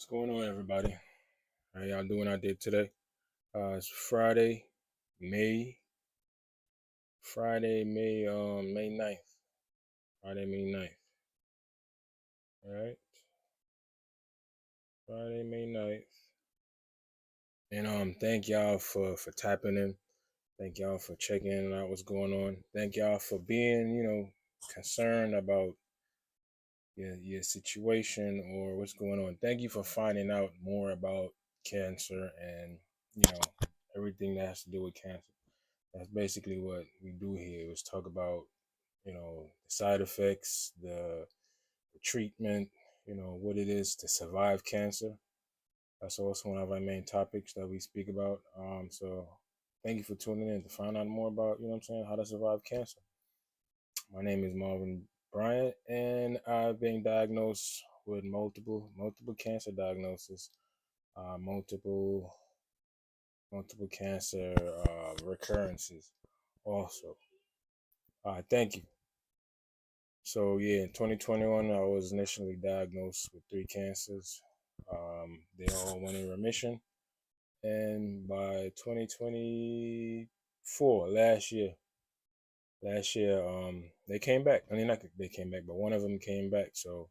going on, everybody? How y'all doing out there today? It's Friday, May Friday, May 9th. Friday, May 9th. All right, Friday, May 9th. And thank y'all for tapping in. Thank y'all for checking in out what's going on. Thank y'all for being, concerned about your situation or what's going on. Thank you for finding out more about cancer and everything that has to do with cancer. That's basically what we do here is talk about, the side effects, the treatment, what it is to survive cancer. That's also one of our main topics that we speak about. So thank you for tuning in to find out more about, how to survive cancer. My name is Marvin Bryant, and I've been diagnosed with multiple cancer diagnoses, multiple cancer recurrences also. Thank you. So yeah, in 2021, I was initially diagnosed with three cancers. They all went in remission, and by 2024, last year, they came back. I mean, not they came back, but one of them came back. So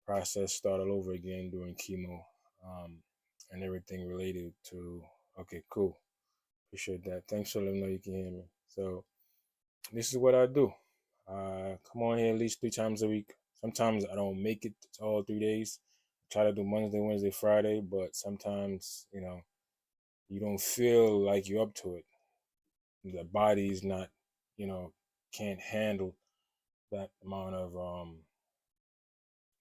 process started over again doing chemo, and everything related to. Okay, cool. Appreciate that. Thanks for letting me know you can hear me. So this is what I do. Come on here at least 3 times a week. Sometimes I don't make it all 3 days. I try to do Monday, Wednesday, Friday, but sometimes, you don't feel like you're up to it. The body's not, you know, can't handle that amount of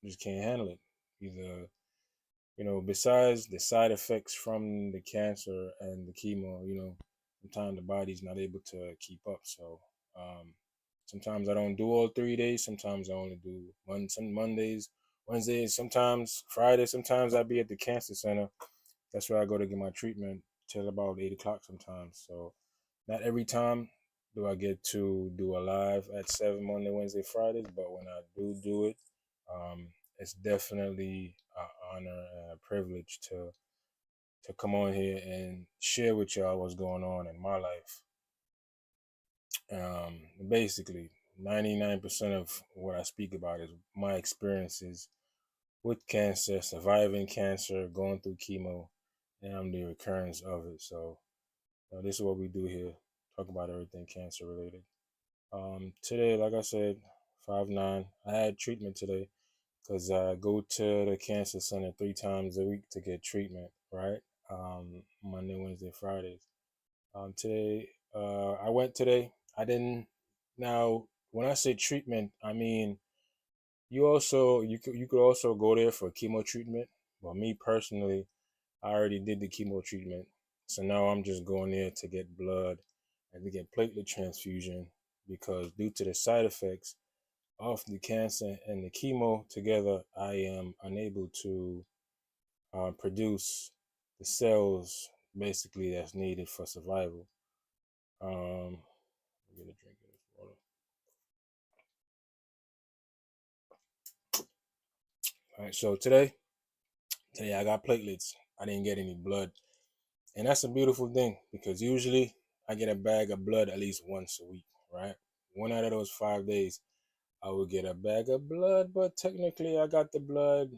just can't handle it. Either, besides the side effects from the cancer and the chemo, sometimes the body's not able to keep up. So sometimes I don't do all 3 days. Sometimes I only do some Mondays, Wednesdays, sometimes Friday. Sometimes I be at the cancer center. That's where I go to get my treatment till about 8 o'clock sometimes. So not every time do I get to do a live at 7 Monday, Wednesday, Fridays, but when I do it, um, it's definitely an honor and a privilege to come on here and share with y'all what's going on in my life. Basically, 99% of what I speak about is my experiences with cancer, surviving cancer, going through chemo, and the recurrence of it. So, this is what we do here talk about everything cancer related. Today, like I said, 5'9". I had treatment today because I go to the cancer center 3 times a week to get treatment, right? Monday, Wednesday, Fridays. Today, I went today. I didn't. Now, when I say treatment, I mean you could also go there for chemo treatment. But me personally, I already did the chemo treatment, so now I'm just going there to get blood and to get platelet transfusion because due to the side effects of the cancer and the chemo together, I am unable to produce the cells basically that's needed for survival. I'm gonna drink this water. All right, so today I got platelets. I didn't get any blood, and that's a beautiful thing because usually I get a bag of blood at least once a week, right? One out of those 5 days, I would get a bag of blood, but technically I got the blood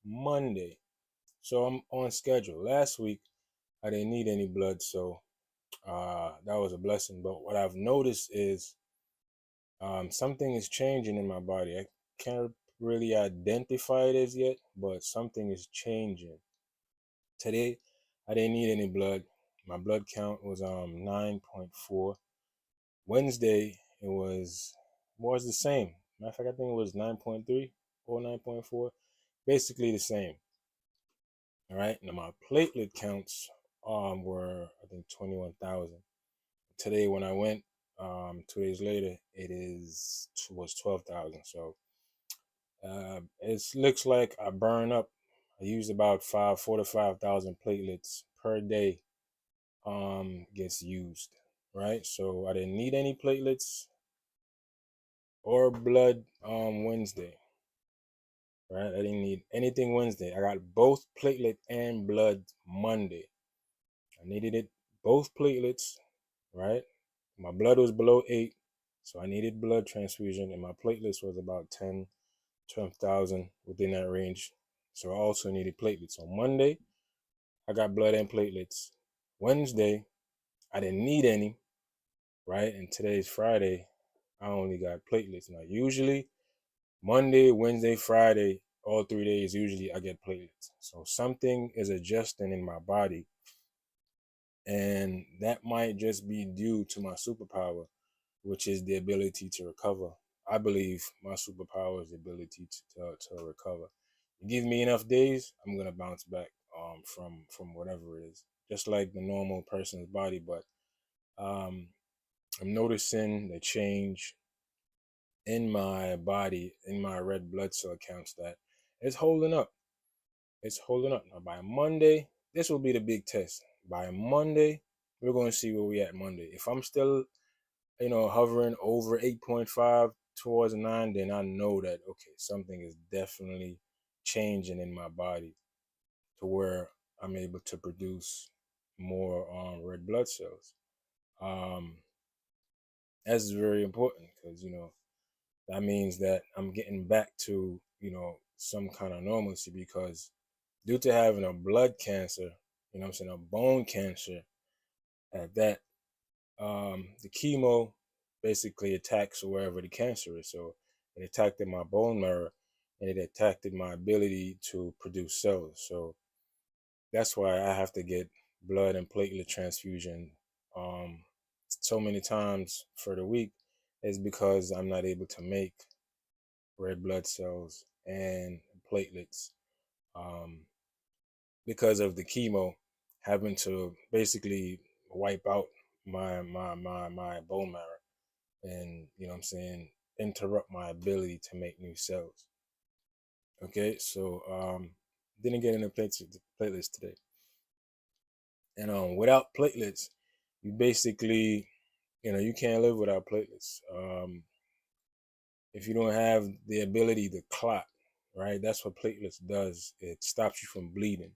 Monday, so I'm on schedule. Last week I didn't need any blood, so that was a blessing. But what I've noticed is something is changing in my body. I can't really identify it as yet, but something is changing. Today, I didn't need any blood. My blood count was 9.4. Wednesday, it was the same. Matter of fact, I think it was 9.3 or 9.4. Basically the same. All right. Now my platelet counts were I think 21,000. Today when I went 2 days later, was 12,000. So it looks like I burn up. I use about 4 to 5,000 platelets per day. Gets used, right? So I didn't need any platelets or blood Wednesday, right? I didn't need anything Wednesday. I got both platelet and blood Monday. I needed it, both platelets, right? My blood was below 8, so I needed blood transfusion, and my platelets was about 10, 12,000 within that range. So I also needed platelets. On Monday, I got blood and platelets. Wednesday, I didn't need any, right? And today's Friday, I only got platelets. Now, usually Monday, Wednesday, Friday, all 3 days, usually I get platelets. So something is adjusting in my body, and that might just be due to my superpower, which is the ability to recover. I believe my superpower is the ability to recover. You give me enough days, I'm gonna bounce back from whatever it is, just like the normal person's body. But um, I'm noticing the change in my body, in my red blood cell counts, that it's holding up. It's holding up. Now by Monday, this will be the big test. By Monday, we're going to see where we at Monday. If I'm still, hovering over 8.5 towards 9, then I know that, okay, something is definitely changing in my body to where I'm able to produce more red blood cells. Um, that's very important because, that means that I'm getting back to, some kind of normalcy, because due to having a blood cancer, I'm saying, a bone cancer at that, the chemo basically attacks wherever the cancer is. So it attacked in my bone marrow, and it attacked my ability to produce cells. So that's why I have to get blood and platelet transfusion um, so many times for the week, is because I'm not able to make red blood cells and platelets, um, because of the chemo having to basically wipe out my bone marrow, and what I'm saying, interrupt my ability to make new cells. Okay, so didn't get into platelets today. And without platelets, you basically, you can't live without platelets. If you don't have the ability to clot, right? That's what platelets does. It stops you from bleeding.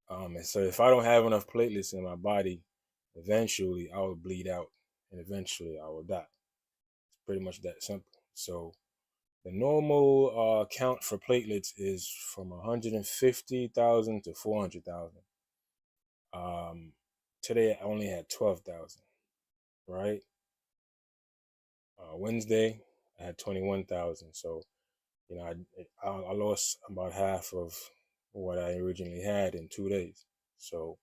And so if I don't have enough platelets in my body, eventually I will bleed out, and eventually I will die. It's pretty much that simple. So the normal count for platelets is from 150,000 to 400,000. Um, Today I only had 12,000, right? Wednesday I had 21,000. So, I lost about half of what I originally had in 2 days. So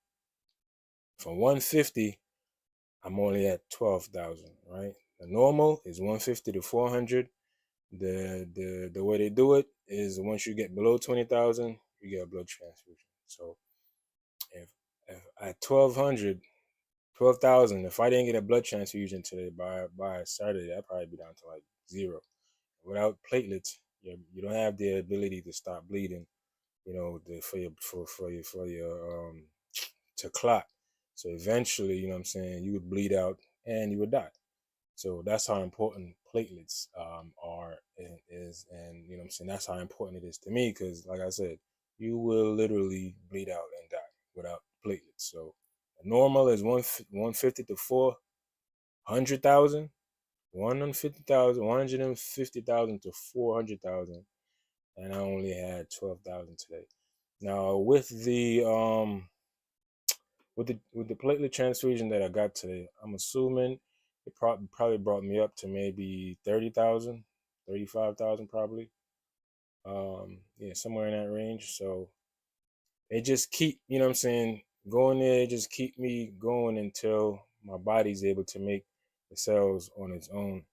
from 150, I'm only at 12,000, right? The normal is 150 to 400. The way they do it is, once you get below 20,000, you get a blood transfusion. So if, if at 12,000, if I didn't get a blood transfusion today, by Saturday, I'd probably be down to like zero. Without platelets, you don't have the ability to stop bleeding. For your to clot. So eventually, what I'm saying, you would bleed out and you would die. So that's how important platelets are, and is, and what I'm saying, that's how important it is to me, because like I said, you will literally bleed out and die without platelets. So normal is 150 to 400,000, 150,000, 150,000 to 400,000, and I only had 12,000 today. Now with the platelet transfusion that I got today, I'm assuming it probably brought me up to maybe 30,000, 35,000 probably. Yeah, somewhere in that range. So it just keep, what I'm saying, going there, just keep me going until my body's able to make the cells on its own.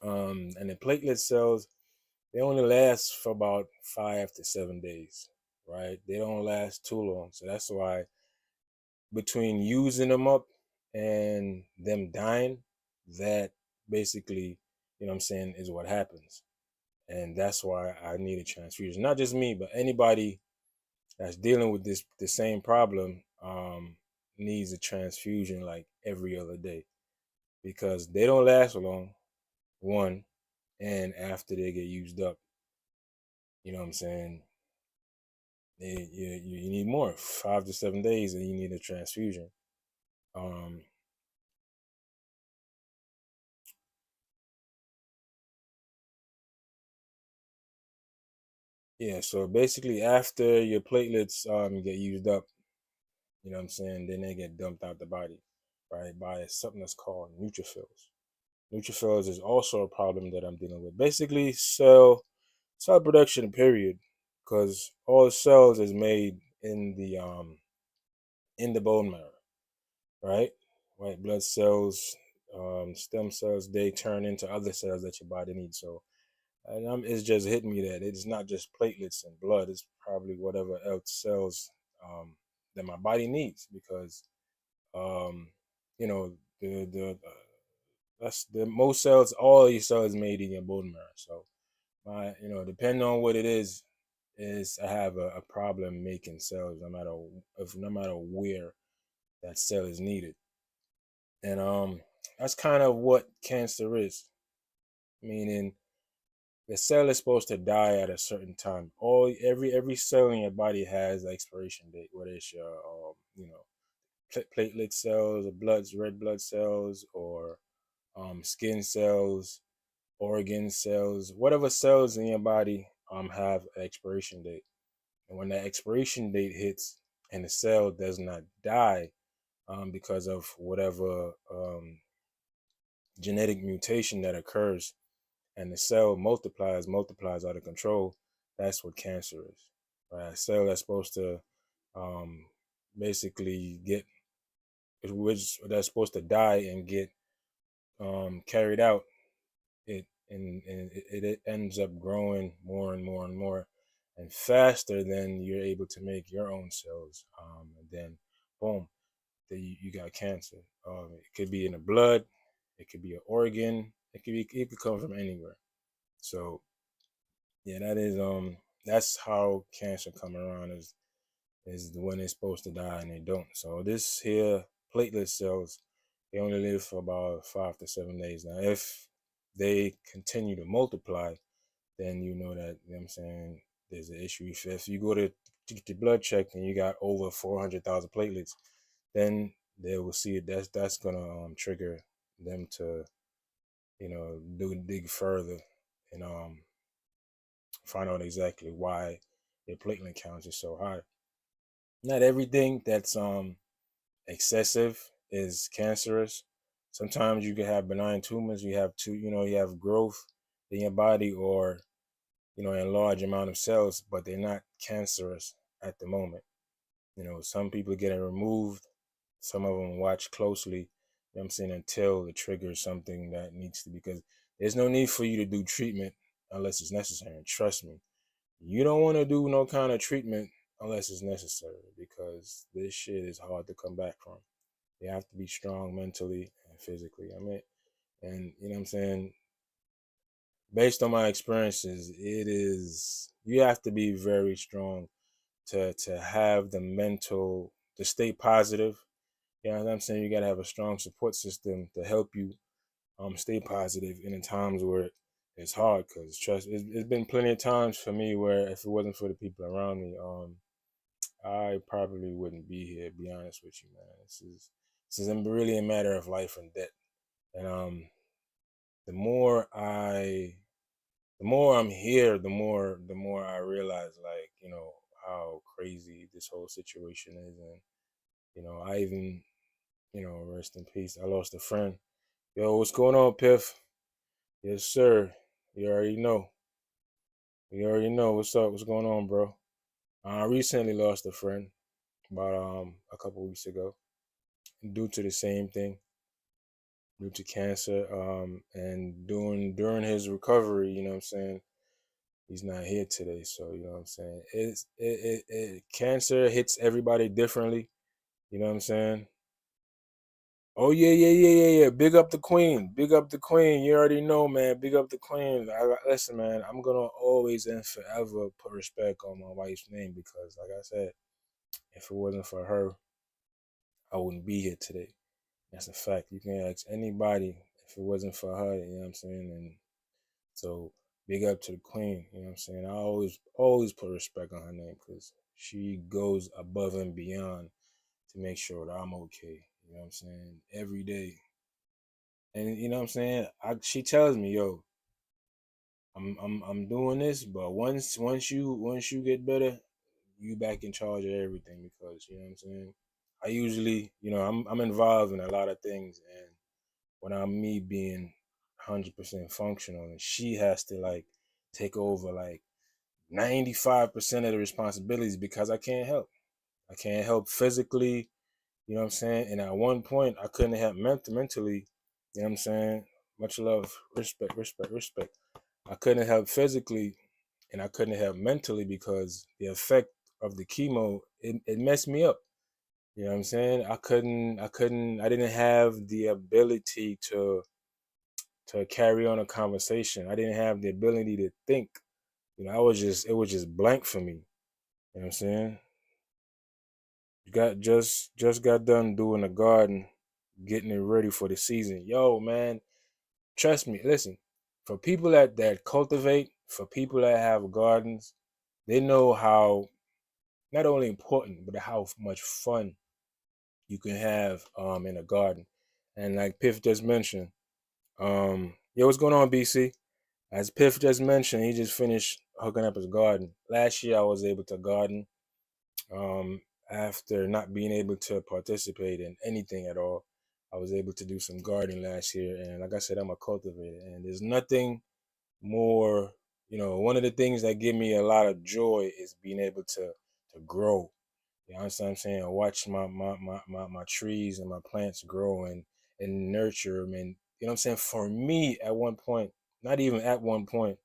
And the platelet cells, they only last for about 5 to 7 days, right? They don't last too long. So that's why, between using them up and them dying, that basically, what I'm saying, is what happens. And that's why I need a transfusion. Not just me, but anybody that's dealing with the same problem needs a transfusion like every other day, because they don't last long, one, and after they get used up, You know what I'm saying? You need more, 5 to 7 days, and you need a transfusion. Um, yeah, so basically, after your platelets get used up, you know what I'm saying, then they get dumped out the body, right, by something that's called neutrophils. Neutrophils is also a problem that I'm dealing with. Basically, cell production, period, because all cells is made in the bone marrow, right? White blood cells, stem cells, they turn into other cells that your body needs. So, and it's just hitting me that it's not just platelets and blood; it's probably whatever else cells that my body needs because um, you know that's the most cells. All your cells made in your bone marrow. So, depending on what it is I have a problem making cells no matter where that cell is needed. And that's kind of what cancer is. Meaning the cell is supposed to die at a certain time. Every cell in your body has an expiration date, whether it's your platelet cells, or red blood cells, or skin cells, organ cells, whatever cells in your body have an expiration date. And when that expiration date hits and the cell does not die because of whatever genetic mutation that occurs and the cell multiplies out of control, that's what cancer is. Right? A cell that's supposed to um, basically which that's supposed to die and get carried out, it ends up growing more and more and more and faster than you're able to make your own cells. And then, boom, you got cancer. It could be in the blood, it could be an organ, it could come from anywhere. So yeah, that's how cancer come around is when they're supposed to die and they don't. So this here platelet cells, they only live for about 5 to 7 days. Now if they continue to multiply, then you know that, you know what I'm saying, there's an issue. If you go to get your blood checked and you got over 400,000 platelets, then they will see it. That's gonna trigger them to dig further and find out exactly why their platelet counts is so high. Not everything that's excessive is cancerous. Sometimes you can have benign tumors. You have growth in your body, or in large amount of cells, but they're not cancerous at the moment. Some people get it removed. Some of them watch closely. You know what I'm saying, until it triggers something that needs to, because there's no need for you to do treatment unless it's necessary. And trust me, you don't want to do no kind of treatment unless it's necessary, because this shit is hard to come back from. You have to be strong mentally and physically. I mean, and you know what I'm saying? Based on my experiences, you have to be very strong to have the mental to stay positive. You know what I'm saying? You gotta have a strong support system to help you stay positive in the times where it's hard. Cause trust, it's been plenty of times for me where if it wasn't for the people around me, I probably wouldn't be here. Be honest with you, man. This is really a matter of life and death. And the more I, the more I'm here, the more I realize, like, how crazy this whole situation is. And I even, rest in peace, I lost a friend. Yo, what's going on, Piff? Yes, sir. You already know. You already know what's up. What's going on, bro? I recently lost a friend about a couple weeks ago due to the same thing, due to cancer. And during his recovery, you know what I'm saying, he's not here today. So you know what I'm saying. Cancer hits everybody differently. You know what I'm saying. Oh yeah, yeah, yeah, yeah, yeah. Big up the queen. Big up the queen. You already know, man. Big up the queen. Listen, man. I'm gonna always and forever put respect on my wife's name because, like I said, if it wasn't for her, I wouldn't be here today. That's a fact. You can ask anybody if it wasn't for her. You know what I'm saying? And so Big up to the queen. You know what I'm saying? I always put respect on her name because she goes above and beyond to make sure that I'm okay. You know what I'm saying? Every day. And you know what I'm saying? She tells me, yo, I'm doing this, but once you get better, you back in charge of everything because you know what I'm saying? I usually, I'm involved in a lot of things, and when I'm me being 100% functional, and she has to like take over like 95% of the responsibilities because I can't help. I can't help physically, you know what I'm saying? And at one point, I couldn't help mentally, you know what I'm saying? Much love, respect, respect, respect. I couldn't help physically and I couldn't help mentally because the effect of the chemo, it messed me up. You know what I'm saying? I didn't have the ability to carry on a conversation. I didn't have the ability to think. It was just blank for me. You know what I'm saying? Just got done doing the garden, getting it ready for the season. Yo, man, trust me. Listen, for people that cultivate, for people that have gardens, they know how not only important but how much fun you can have in a garden. And like Piff just mentioned, yo, what's going on, BC? As Piff just mentioned, he just finished hooking up his garden. Last year, I was able to garden um, after not being able to participate in anything at all. I was able to do some gardening last year, and like I said, I'm a cultivator, and there's nothing more. One of the things that give me a lot of joy is being able to grow. You understand what I'm saying? I watch my trees and my plants grow and nurture them. And you know what I'm saying? For me, at one point, not even at one point,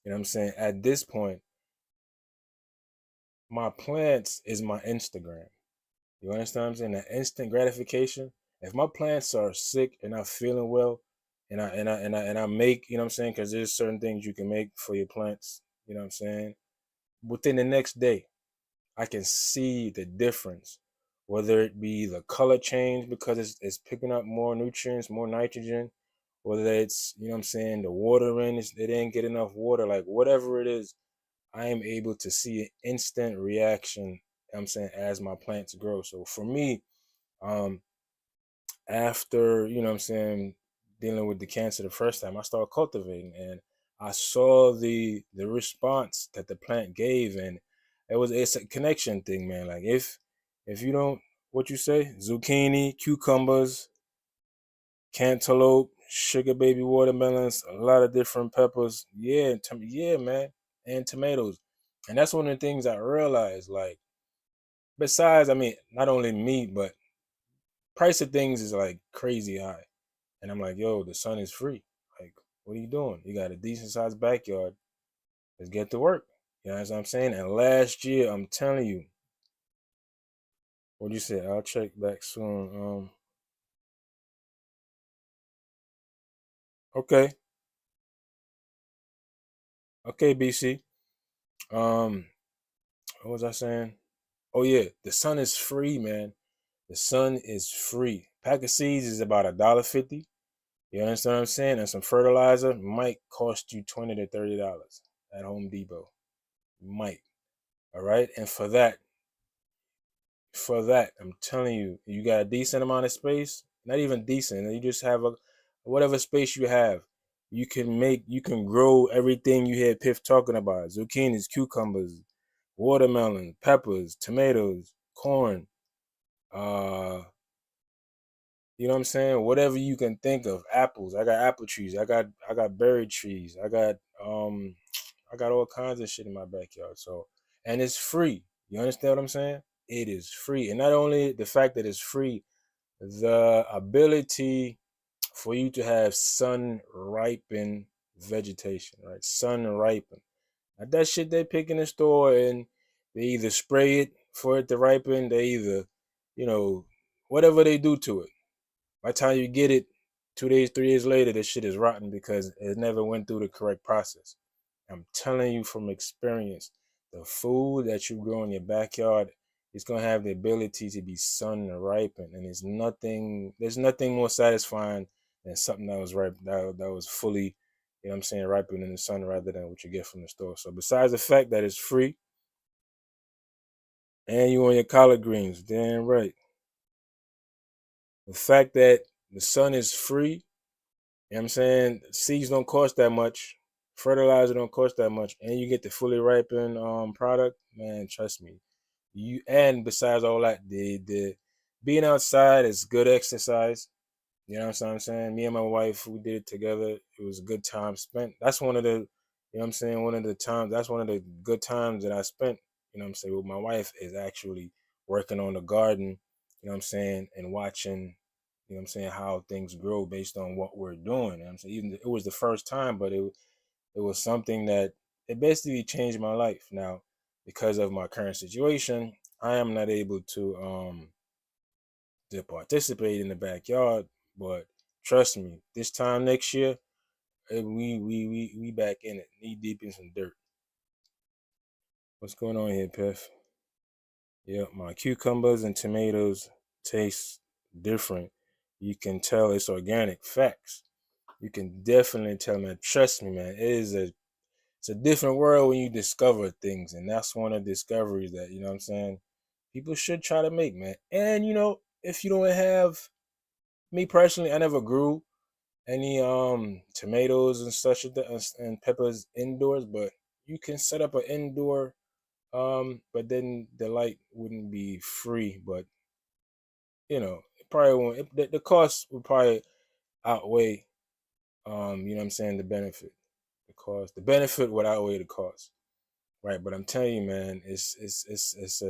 you know what I'm saying? At this point, my plants is my Instagram. You understand what I'm saying? That instant gratification. If my plants are sick and not feeling well, and I make, you know what I'm saying? Because there's certain things you can make for your plants, you know what I'm saying? Within the next day, I can see the difference, whether it be the color change because it's picking up more nutrients, more nitrogen, whether it's, you know what I'm saying, the water it didn't get enough water, like whatever it is, I am able to see an instant reaction, you know what I'm saying, as my plants grow. So for me, um, after, you know what I'm saying, dealing with the cancer the first time, I started cultivating and I saw the response that the plant gave, and it's a connection thing, man. Like if you don't, what you say, zucchini, cucumbers, cantaloupe, sugar baby watermelons, a lot of different peppers, yeah, yeah, man, and tomatoes. And that's one of the things I realized, like, besides, I mean, not only meat, but price of things is like crazy high. And I'm like, yo, the sun is free. Like, what are you doing? You got a decent sized backyard. Let's get to work. You know what I'm saying? And last year, I'm telling you, what you say? I'll check back soon. Okay, okay, BC. Um, what was I saying? Oh yeah, the sun is free, man. The sun is free. Pack of seeds is about $1.50. You understand what I'm saying? And some fertilizer might cost you $20 to $30 at Home Depot. Might. All right. And for that, I'm telling you, you got a decent amount of space, not even decent, you just have a whatever space you have, you can grow everything you hear Piff talking about. Zucchinis, cucumbers, watermelon, peppers, tomatoes, corn, uh, you know what I'm saying? Whatever you can think of. Apples. I got apple trees. I got berry trees. I got all kinds of shit in my backyard. So, and it's free. You understand what I'm saying? It is free. And not only the fact that it's free, the ability for you to have sun ripened vegetation, right? Sun ripened. Not that shit they pick in the store and they either spray it for it to ripen, they either, you know, whatever they do to it. By the time you get it, 2 days, 3 days later, this shit is rotten because it never went through the correct process. I'm telling you from experience, the food that you grow in your backyard is gonna have the ability to be sun ripened, and there's nothing more satisfying than something that was ripe, that was fully, you know what I'm saying, ripened in the sun rather than what you get from the store. So besides the fact that it's free and you on your collard greens, damn right. The fact that the sun is free, you know what I'm saying, seeds don't cost that much, fertilizer don't cost that much, and you get the fully ripened product, man, trust me. You and besides all that, the being outside is good exercise. You know what I'm saying? Me and my wife, we did it together. It was a good time spent. That's one of the, you know what I'm saying, one of the times, that's one of the good times that I spent, you know what I'm saying, with my wife is actually working on the garden, you know what I'm saying, and watching, you know what I'm saying, how things grow based on what we're doing. You know what I'm saying? Even it was the first time, but it was something that it basically changed my life. Now, because of my current situation, I am not able to participate in the backyard. But trust me, this time next year, we back in it, knee deep in some dirt. What's going on here, Piff? Yeah, my cucumbers and tomatoes taste different. You can tell it's organic. Facts. You can definitely tell, man. Trust me, man. It's a different world when you discover things, and that's one of the discoveries that, you know what I'm saying, people should try to make, man. And if you don't have, me personally, I never grew any tomatoes and such and peppers indoors, but you can set up an indoor, but then the light wouldn't be free, but it probably won't, the cost would probably outweigh, you know what I'm saying, the benefit. The benefit would outweigh the cost. Right, but I'm telling you, man,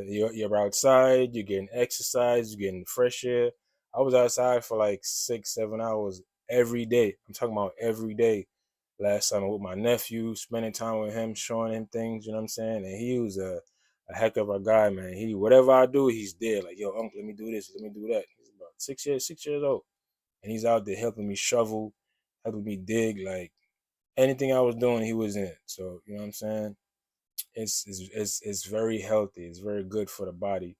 you're outside, you're getting exercise, you're getting fresh air. I was outside for like 6, 7 hours every day. I'm talking about every day. Last summer with my nephew, spending time with him, showing him things. You know what I'm saying? And he was a heck of a guy, man. He whatever I do, he's there. Like, yo, uncle, let me do this, let me do that. He's about 6 years old, and he's out there helping me shovel, helping me dig. Like anything I was doing, he was in it. So you know what I'm saying? It's very healthy. It's very good for the body.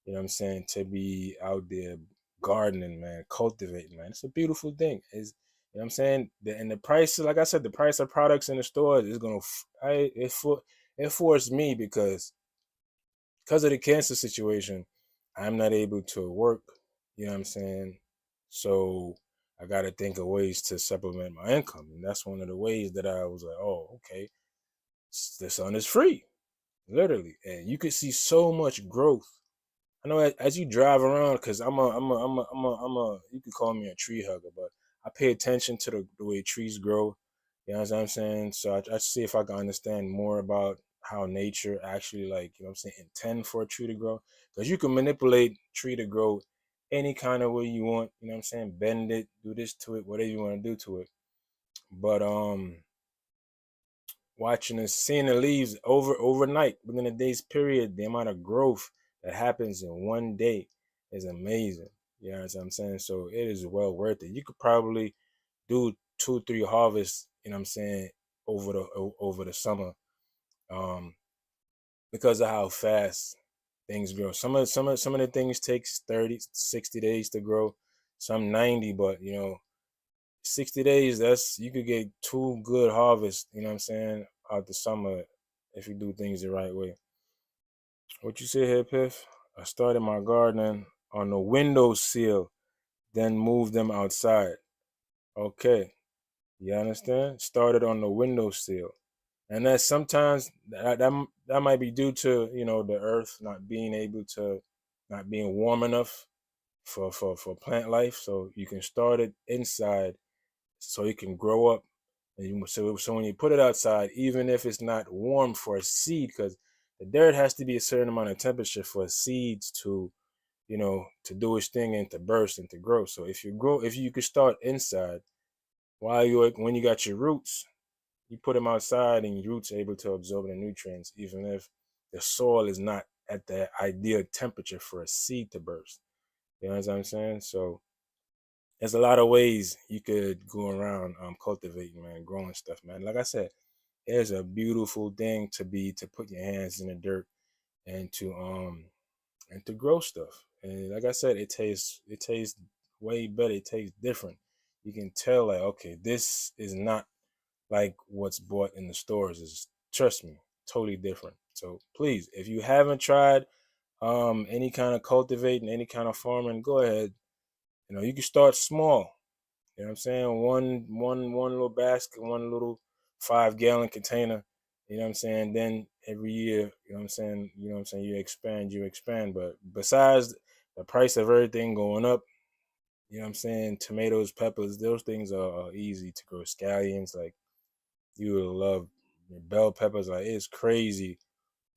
You know what I'm saying? To be out there gardening, man, cultivating, man. It's a beautiful thing. You know what I'm saying? And the price, like I said, the price of products in the stores is gonna. It forced me because of the cancer situation. I'm not able to work. You know what I'm saying? So I got to think of ways to supplement my income, and that's one of the ways that I was like, oh, okay, the sun is free, literally, and you could see so much growth. I know as you drive around, because you could call me a tree hugger, but I pay attention to the way trees grow. You know what I'm saying? So I see if I can understand more about how nature actually, like, you know what I'm saying, intend for a tree to grow. Because you can manipulate tree to grow any kind of way you want. You know what I'm saying? Bend it, do this to it, whatever you want to do to it. But watching and seeing the leaves overnight within a day's period, the amount of growth that happens in one day is amazing. You know what I'm saying? So it is well worth it. You could probably do 2, 3 harvests, you know what I'm saying, over the summer, um, because of how fast things grow. Some of the things takes 30, 60 days to grow, some 90, but 60 days, that's you could get 2 good harvests, you know what I'm saying, out the summer if you do things the right way. What you say here, Piff? I started my gardening on the windowsill, then moved them outside. Okay, you understand? Started on the windowsill. And that sometimes that might be due to, the earth not being warm enough for plant life. So you can start it inside so it can grow up. And so when you put it outside, even if it's not warm for a seed, because the dirt has to be a certain amount of temperature for seeds to do its thing and to burst and to grow. So if you could start inside when you got your roots, you put them outside and your roots are able to absorb the nutrients, even if the soil is not at the ideal temperature for a seed to burst. You know what I'm saying? So there's a lot of ways you could go around cultivating, man, growing stuff, man. Like I said, it's a beautiful thing to put your hands in the dirt and to grow stuff. And like I said, it tastes way better. It tastes different. You can tell, like, okay, this is not like what's bought in the stores. Is, trust me, totally different. So please, if you haven't tried any kind of cultivating, any kind of farming, go ahead. You know, you can start small. You know what I'm saying? One little basket, one little 5 gallon container. You know what I'm saying? Then every year, you know what I'm saying, you expand. But besides the price of everything going up, you know what I'm saying, tomatoes, peppers, those things are easy to grow. Scallions, like you will love bell peppers, like it's crazy,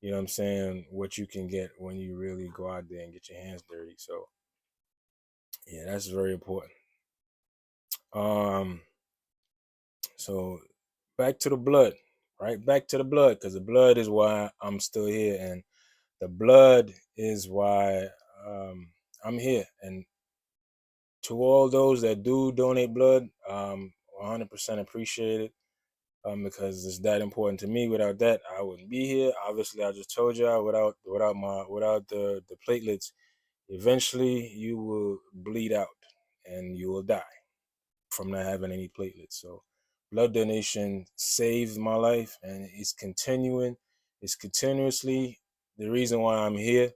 you know what I'm saying, what you can get when you really go out there and get your hands dirty. So yeah, that's very important. Um So back to the blood, right? Back to the blood, because the blood is why I'm still here, and the blood is why I'm here. And to all those that do donate blood, 100% appreciate it, because it's that important to me. Without that, I wouldn't be here. Obviously, I just told y'all, without the platelets, eventually you will bleed out and you will die from not having any platelets. So blood donation saved my life, and it's continuing. It's continuously the reason why I'm here.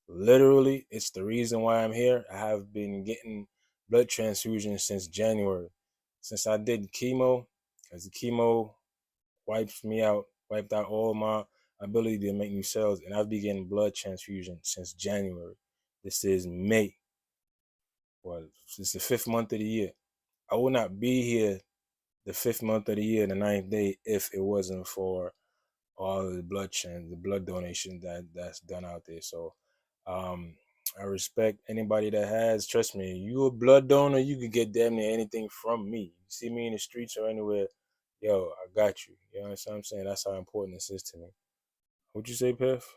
Literally, it's the reason why I'm here. I have been getting blood transfusions since January, since I did chemo, because the chemo wiped out all my ability to make new cells, and I've been getting blood transfusion since January. This is May. Well, it's the 5th month of the year. I will not be here the 5th month of the year, the 9th day, if it wasn't for all of the the blood donation that's done out there. So, um, I respect anybody that has. Trust me, you a blood donor, you can get damn near anything from me. You see me in the streets or anywhere, yo, I got you. You know what I'm saying? That's how important this is to me. What'd you say, Piff?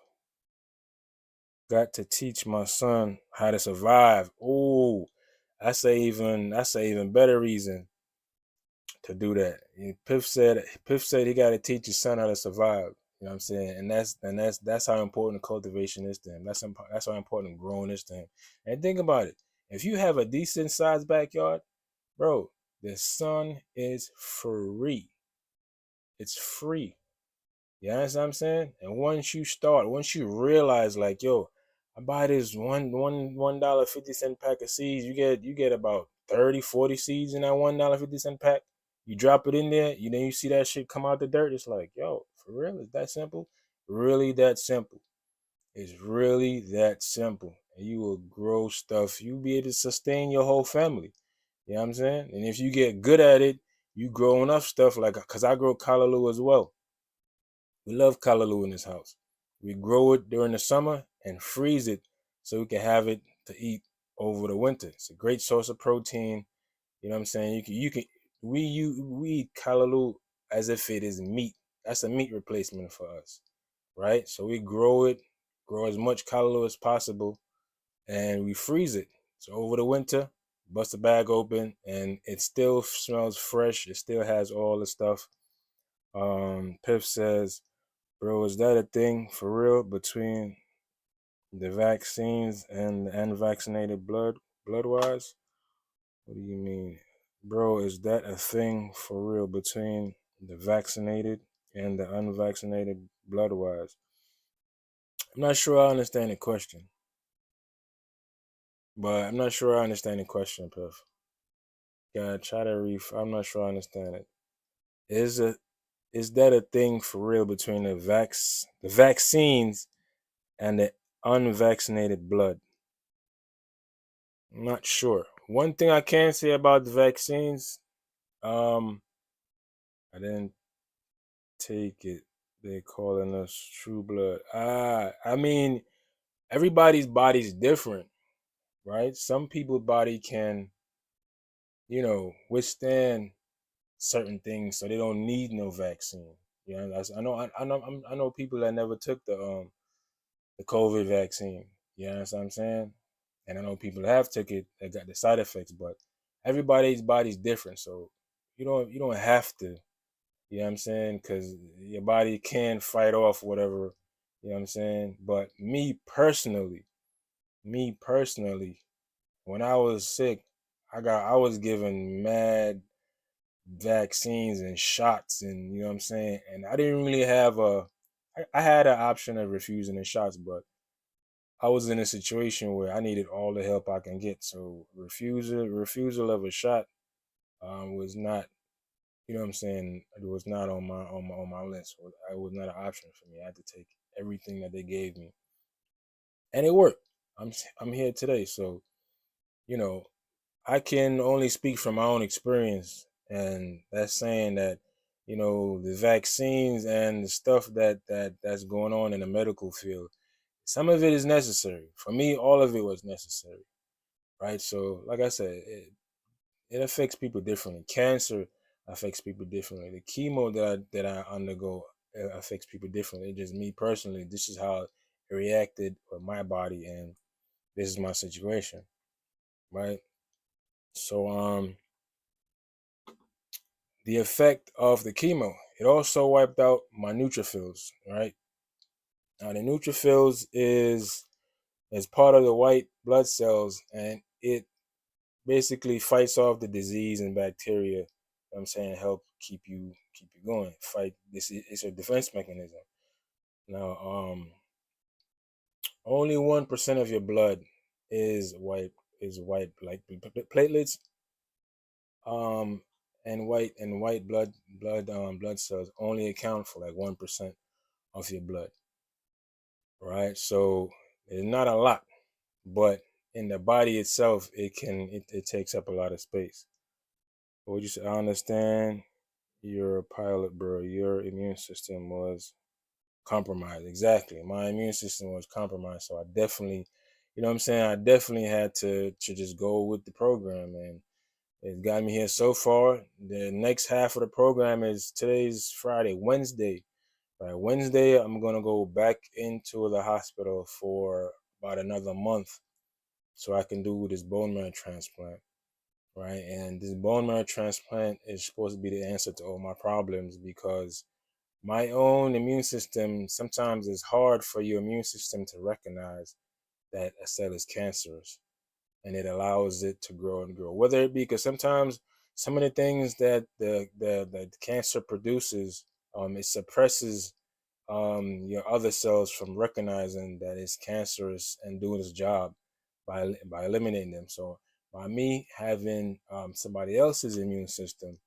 Got to teach my son how to survive. Oh, that's a even better reason to do that. Piff said he got to teach his son how to survive. You know what I'm saying? And that's how important cultivation is to him. That's how important growing is to him. And think about it. If you have a decent sized backyard, bro, the sun is free. It's free. You understand what I'm saying? And once you realize, like, yo, I buy this $1.50 pack of seeds, you get about 30, 40 seeds in that $1.50 pack. You drop it in there, then you see that shit come out the dirt. It's like, yo, for real? It's that simple? Really that simple. It's really that simple. And you will grow stuff. You'll be able to sustain your whole family. You know what I'm saying? And if you get good at it, you grow enough stuff, like, cause I grow callaloo as well. We love callaloo in this house. We grow it during the summer and freeze it so we can have it to eat over the winter. It's a great source of protein. You know what I'm saying? We eat callaloo as if it is meat. That's a meat replacement for us, right? So we grow as much callaloo as possible, and we freeze it. So over the winter, bust the bag open, and it still smells fresh. It still has all the stuff. Piff says, bro, is that a thing for real between the vaccines and the unvaccinated blood wise? What do you mean? Bro, is that a thing for real between the vaccinated and the unvaccinated blood wise? I'm not sure I understand the question. But I'm not sure I understand the question, Puff. Yeah, try to I'm not sure I understand it. Is a is that a thing for real between the vaccines and the unvaccinated blood? I'm not sure. One thing I can say about the vaccines, um, I didn't take it. They calling us true blood. I mean, everybody's body's different, right? Some people's body can, withstand certain things, so they don't need no vaccine. I know people that never took the COVID vaccine. You know what I'm saying? And I know people that have took it that got the side effects, but everybody's body's different, so you don't have to. You know what I'm saying? Because your body can fight off whatever. You know what I'm saying? But me personally, when I was sick, I was given mad vaccines and shots, and you know what I'm saying. And I didn't really have I had an option of refusing the shots, but I was in a situation where I needed all the help I can get. So refusal of a shot was not, you know what I'm saying, it was not on my list. It was not an option for me. I had to take everything that they gave me, and it worked. I'm here today, so you know I can only speak from my own experience, and that's saying that the vaccines and the stuff that's going on in the medical field, some of it is necessary. For me, all of it was necessary, right? So, like I said, it affects people differently. Cancer affects people differently. The chemo that I undergo affects people differently. Just me personally, this is how it reacted with my body, and this is my situation, right? So, the effect of the chemo, it also wiped out my neutrophils, right? Now, the neutrophils is part of the white blood cells, and it basically fights off the disease and bacteria. I'm saying help keep you going. Fight this. It's a defense mechanism. Now, only 1% of your blood is white. Like platelets, um, and white blood cells only account for like 1% of your blood, right? So it's not a lot, but in the body itself, it takes up a lot of space. What would you say? I understand you're a pilot, bro. Your immune system was compromised. Exactly. My immune system was compromised. So I definitely, you know what I'm saying? I definitely had to just go with the program, and it got me here so far. The next half of the program is today's Friday, Wednesday. Right, Wednesday, I'm gonna go back into the hospital for about another month so I can do this bone marrow transplant, right? And this bone marrow transplant is supposed to be the answer to all my problems, because my own immune system, sometimes it's hard for your immune system to recognize that a cell is cancerous, and it allows it to grow and grow. Whether it be because sometimes some of the things that the cancer produces, it suppresses your other cells from recognizing that it's cancerous and doing its job by eliminating them. So by me having somebody else's immune system,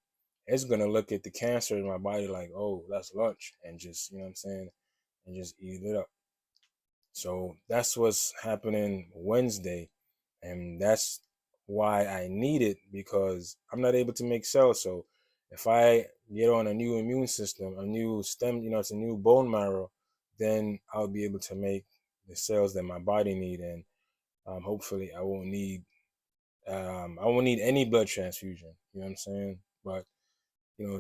it's gonna look at the cancer in my body like, oh, that's lunch, and just, you know what I'm saying, and just eat it up. So that's what's happening Wednesday, and that's why I need it, because I'm not able to make cells. So if I get on a new immune system, a new stem, it's a new bone marrow, then I'll be able to make the cells that my body need, and hopefully I won't need any blood transfusion. You know what I'm saying? But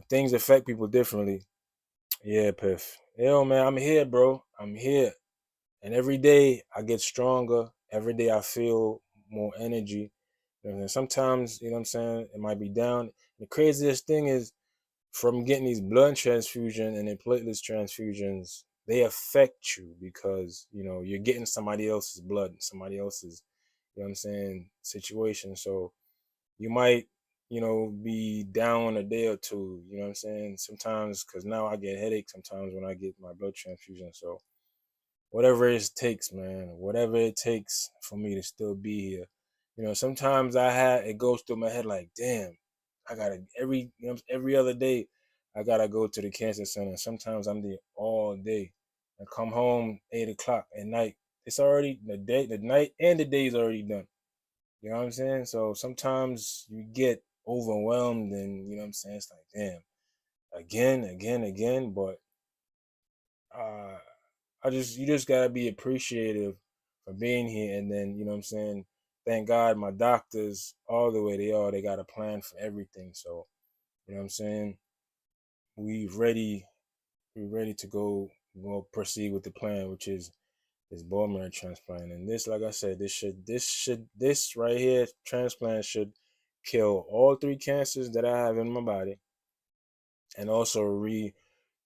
things affect people differently. Yeah, Piff. Yo, man, I'm here, bro. I'm here. And every day I get stronger. Every day I feel more energy. Sometimes, you know what I'm saying, it might be down. The craziest thing is, from getting these blood transfusion and then platelets transfusions, they affect you because, you're getting somebody else's blood, somebody else's, you know what I'm saying, situation. So you might, be down a day or two, you know what I'm saying? Sometimes, because now I get headaches sometimes when I get my blood transfusion. So whatever it takes, man, whatever it takes for me to still be here. Sometimes it goes through my head like, damn, I gotta every other day, I gotta go to the cancer center. Sometimes I'm there all day. I come home 8 o'clock at night. It's already the night and the day is already done. You know what I'm saying? So sometimes you get overwhelmed, and you know what I'm saying. It's like, damn, again. But uh, you just gotta be appreciative for being here, and then you know what I'm saying. Thank God, my doctors, all the way they got a plan for everything. So you know what I'm saying. We ready, we ready to go proceed with the plan, which is this bone marrow transplant. And this, like I said, this right here transplant should kill all three cancers that I have in my body, and also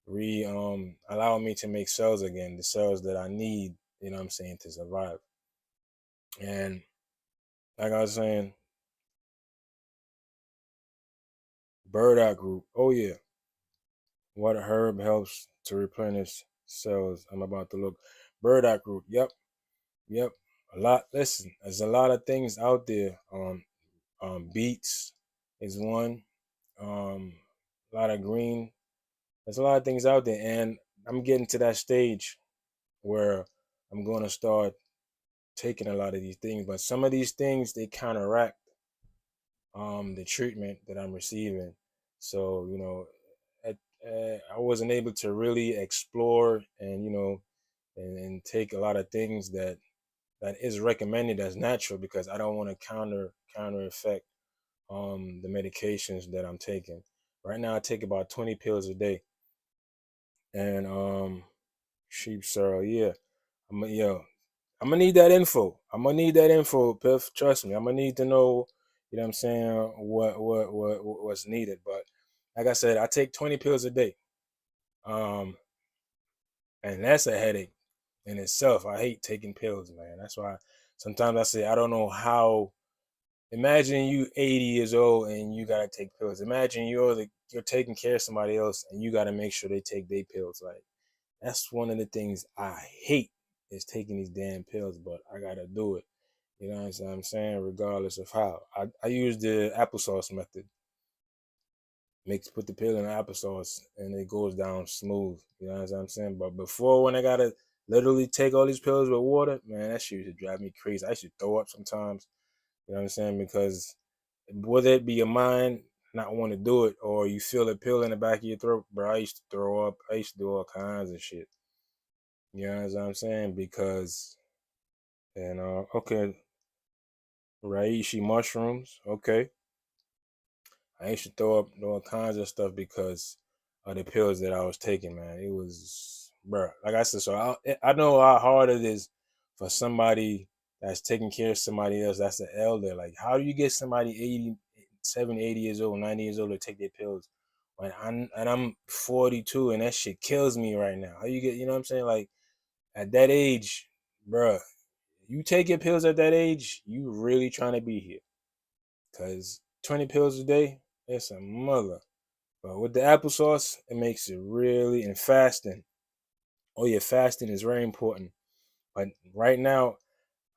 allow me to make cells again, the cells that I need, you know what I'm saying, to survive. And like I was saying, Burdock root. Oh yeah. What herb helps to replenish cells? I'm about to look. Burdock root. Yep. Yep. A lot. Listen, there's a lot of things out there. Beets is one. A lot of green. There's a lot of things out there, and I'm getting to that stage where I'm going to start taking a lot of these things. But some of these things they counteract the treatment that I'm receiving. So I wasn't able to really explore and and take a lot of things that is recommended as natural because I don't want to counter effect the medications that I'm taking. Right now I take about 20 pills a day. And sheep sorrel, yeah. Yo, I'm gonna need that info. I'm gonna need that info, Piff. Trust me. I'm gonna need to know, you know what I'm saying, what's needed. But like I said, I take 20 pills a day. Um and that's a headache in itself. I hate taking pills, man. That's why sometimes I say I don't know how. Imagine you 80 years old and you gotta take pills. Imagine you're taking care of somebody else and you gotta make sure they take their pills. Like that's one of the things I hate is taking these damn pills, but I gotta do it. You know what I'm saying? Regardless of how. I use the applesauce method. Put the pill in the applesauce and it goes down smooth. You know what I'm saying? But before when I gotta literally take all these pills with water, man, that shit used to drive me crazy. I used to throw up sometimes. You know what I'm saying? Because whether it be your mind not want to do it or you feel a pill in the back of your throat, bro, I used to throw up. I used to do all kinds of shit. You know what I'm saying? Because okay, reishi mushrooms. Okay, I used to throw up all kinds of stuff because of the pills that I was taking. Man, it was, bro. Like I said, so I know how hard it is for somebody that's taking care of somebody else. That's an elder. Like, how do you get somebody 80 years old, 90 years old to take their pills? When I'm 42 and that shit kills me right now. How you get? You know what I'm saying? Like at that age, bruh, you take your pills at that age, you really trying to be here. Cause 20 pills a day, it's a mother. But with the applesauce, it makes it really and fasting. Oh yeah, fasting is very important. But right now,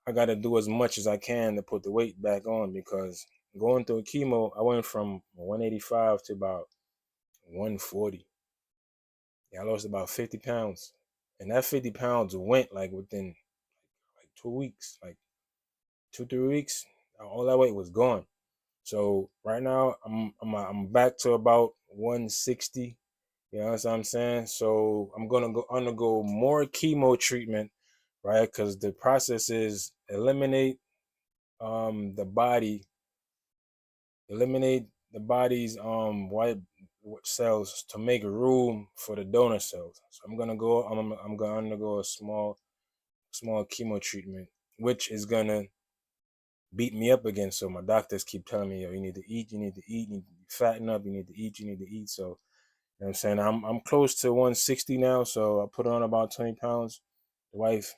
I gotta do as much as I can to put the weight back on because going through chemo, I went from 185 to about 140. Yeah, I lost about 50 pounds. And that 50 pounds went like within like 2 weeks, like 2, 3 weeks. All that weight was gone. So right now I'm back to about 160. You know what I'm saying? So I'm gonna go undergo more chemo treatment, right? Because the process is the body, eliminate the body's white cells to make room for the donor cells. So I'm gonna undergo a small chemo treatment, which is gonna beat me up again. So my doctors keep telling me, yo, you need to eat, you need to eat, you need to fatten up, you need to eat, you need to eat. So, you know what I'm saying? I'm close to 160 now, so I put on about 20 pounds. The wife,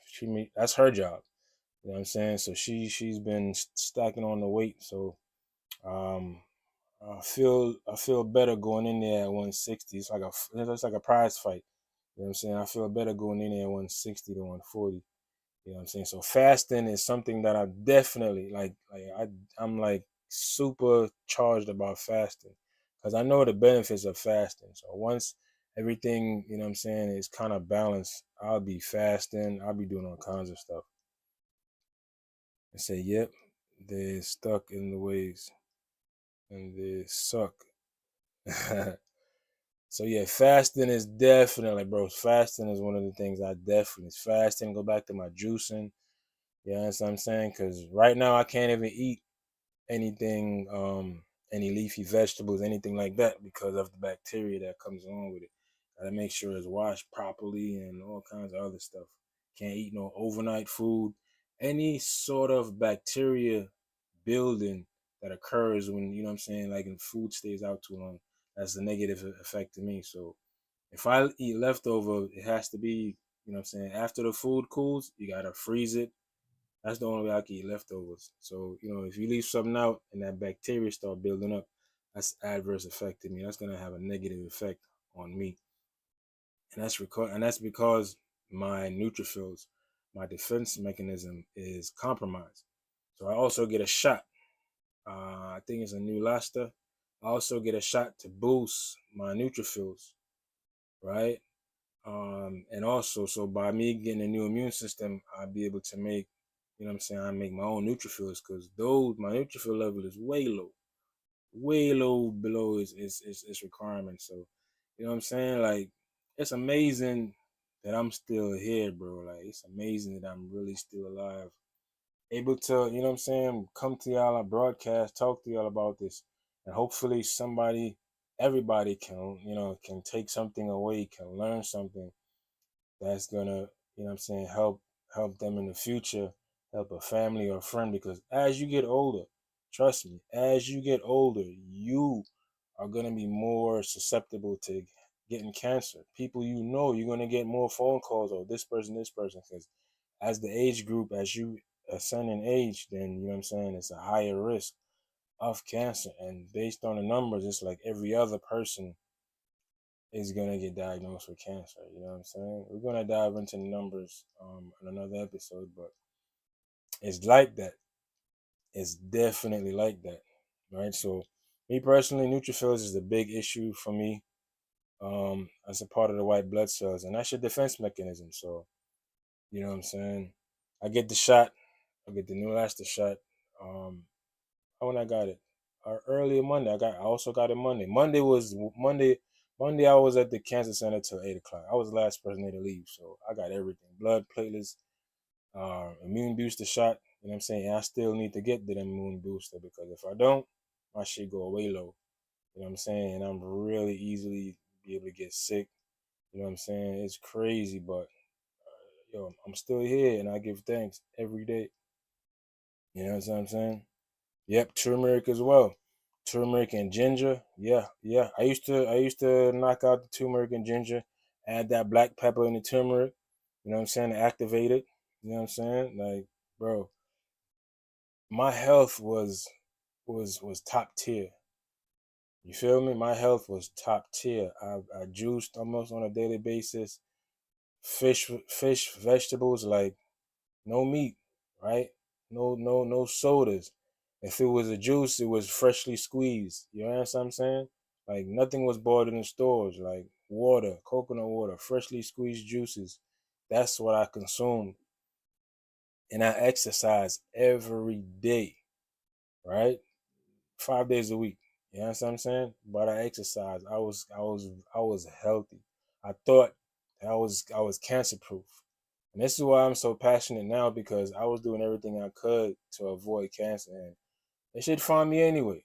that's her job. You know what I'm saying? So she's been stacking on the weight. So um I feel better going in there at 160. It's like a prize fight. You know what I'm saying? I feel better going in there at 160 to 140. You know what I'm saying? So fasting is something that I definitely I'm like super charged about fasting because I know the benefits of fasting. So once everything, you know what I'm saying, is kind of balanced, I'll be fasting, I'll be doing all kinds of stuff. I say, yep, they're stuck in the ways and they suck. So yeah, fasting is definitely, bro. Fasting is one of the things I definitely fasting. Go back to my juicing. You know what I'm saying? Because right now I can't even eat anything, any leafy vegetables, anything like that because of the bacteria that comes along with it. Gotta make sure it's washed properly and all kinds of other stuff. Can't eat no overnight food. Any sort of bacteria building that occurs when, you know what I'm saying, like in food stays out too long, that's a negative effect to me. So if I eat leftover, it has to be, you know what I'm saying, after the food cools, you gotta freeze it. That's the only way I can eat leftovers. So, if you leave something out and that bacteria start building up, that's adverse affecting me. That's gonna have a negative effect on me, and that's because my neutrophils, my defense mechanism is compromised. So I also get a shot. I think it's a Neulasta. I also get a shot to boost my neutrophils, right? And also, so by me getting a new immune system, I'll be able to make, you know what I'm saying, I make my own neutrophils because my neutrophil level is way low below its requirement. So, you know what I'm saying? Like, it's amazing that I'm still here, bro. Like, it's amazing that I'm really still alive, able to, you know what I'm saying, come to y'all on broadcast, talk to y'all about this, and hopefully everybody can, can take something away, can learn something that's gonna, you know what I'm saying, help them in the future, help a family or a friend. Because as you get older, trust me, as you get older, you are gonna be more susceptible to getting cancer. People, you're gonna get more phone calls, or this person, because as the age group, as you ascend in age, then you know what I'm saying, it's a higher risk of cancer. And based on the numbers, it's like every other person is gonna get diagnosed with cancer. You know what I'm saying? We're gonna dive into the numbers in another episode, but it's like that. It's definitely like that, right? So, me personally, neutrophils is the big issue for me. As a part of the white blood cells, and that's your defense mechanism. So, you know what I'm saying? I get the shot. I get the Neulasta shot. Um, when I got it, earlier Monday. I also got it Monday. Monday I was at the cancer center till 8 o'clock. I was the last person there to leave, so I got everything: blood, platelets, immune booster shot. You know what I'm saying? And I still need to get the immune booster because if I don't, my shit go way low. You know what I'm saying? And I'm really easily be able to get sick. You know what I'm saying? It's crazy, but yo, I'm still here, and I give thanks every day. You know what I'm saying? Yep, turmeric as well. Turmeric and ginger. Yeah, yeah. I used to knock out the turmeric and ginger, add that black pepper in the turmeric. You know what I'm saying? To activate it. You know what I'm saying? Like, bro, my health was top tier. You feel me? My health was top tier. I juiced almost on a daily basis. Fish, vegetables, like no meat, right? No sodas. If it was a juice, it was freshly squeezed. You know what I'm saying? Like nothing was bought in the stores. Like water, coconut water, freshly squeezed juices. That's what I consumed, and I exercise every day, right? 5 days a week. You know what I'm saying? But I exercise. I was healthy. I thought I was cancer proof. And this is why I'm so passionate now, because I was doing everything I could to avoid cancer, and they should find me anyway.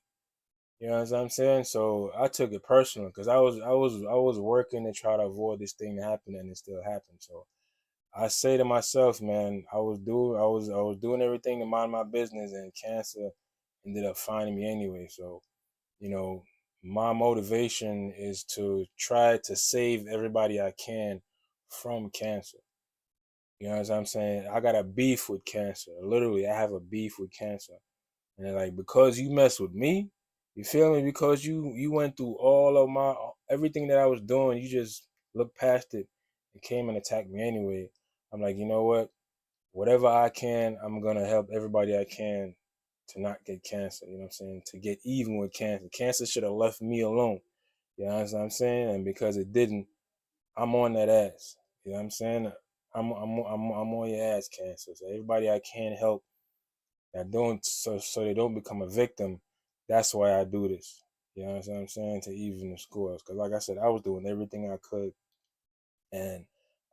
You know what I'm saying? So I took it personal because I was working to try to avoid this thing to happen, and it still happened. So I say to myself, man, I was doing everything to mind my business, and cancer ended up finding me anyway. So, you know, my motivation is to try to save everybody I can from cancer. You know what I'm saying? I got a beef with cancer. Literally, I have a beef with cancer. And like, because you mess with me, you feel me? Because you went through all of my everything that I was doing, you just looked past it and came and attacked me anyway. I'm like, you know what? Whatever I can, I'm gonna help everybody I can to not get cancer. You know what I'm saying? To get even with cancer. Cancer should have left me alone. You know what I'm saying? And because it didn't, I'm on that ass. You know what I'm saying? I'm on your ass, cancer. So everybody I can help that don't, so they don't become a victim. That's why I do this. You know what I'm saying? To even the scores. Because like I said, I was doing everything I could, and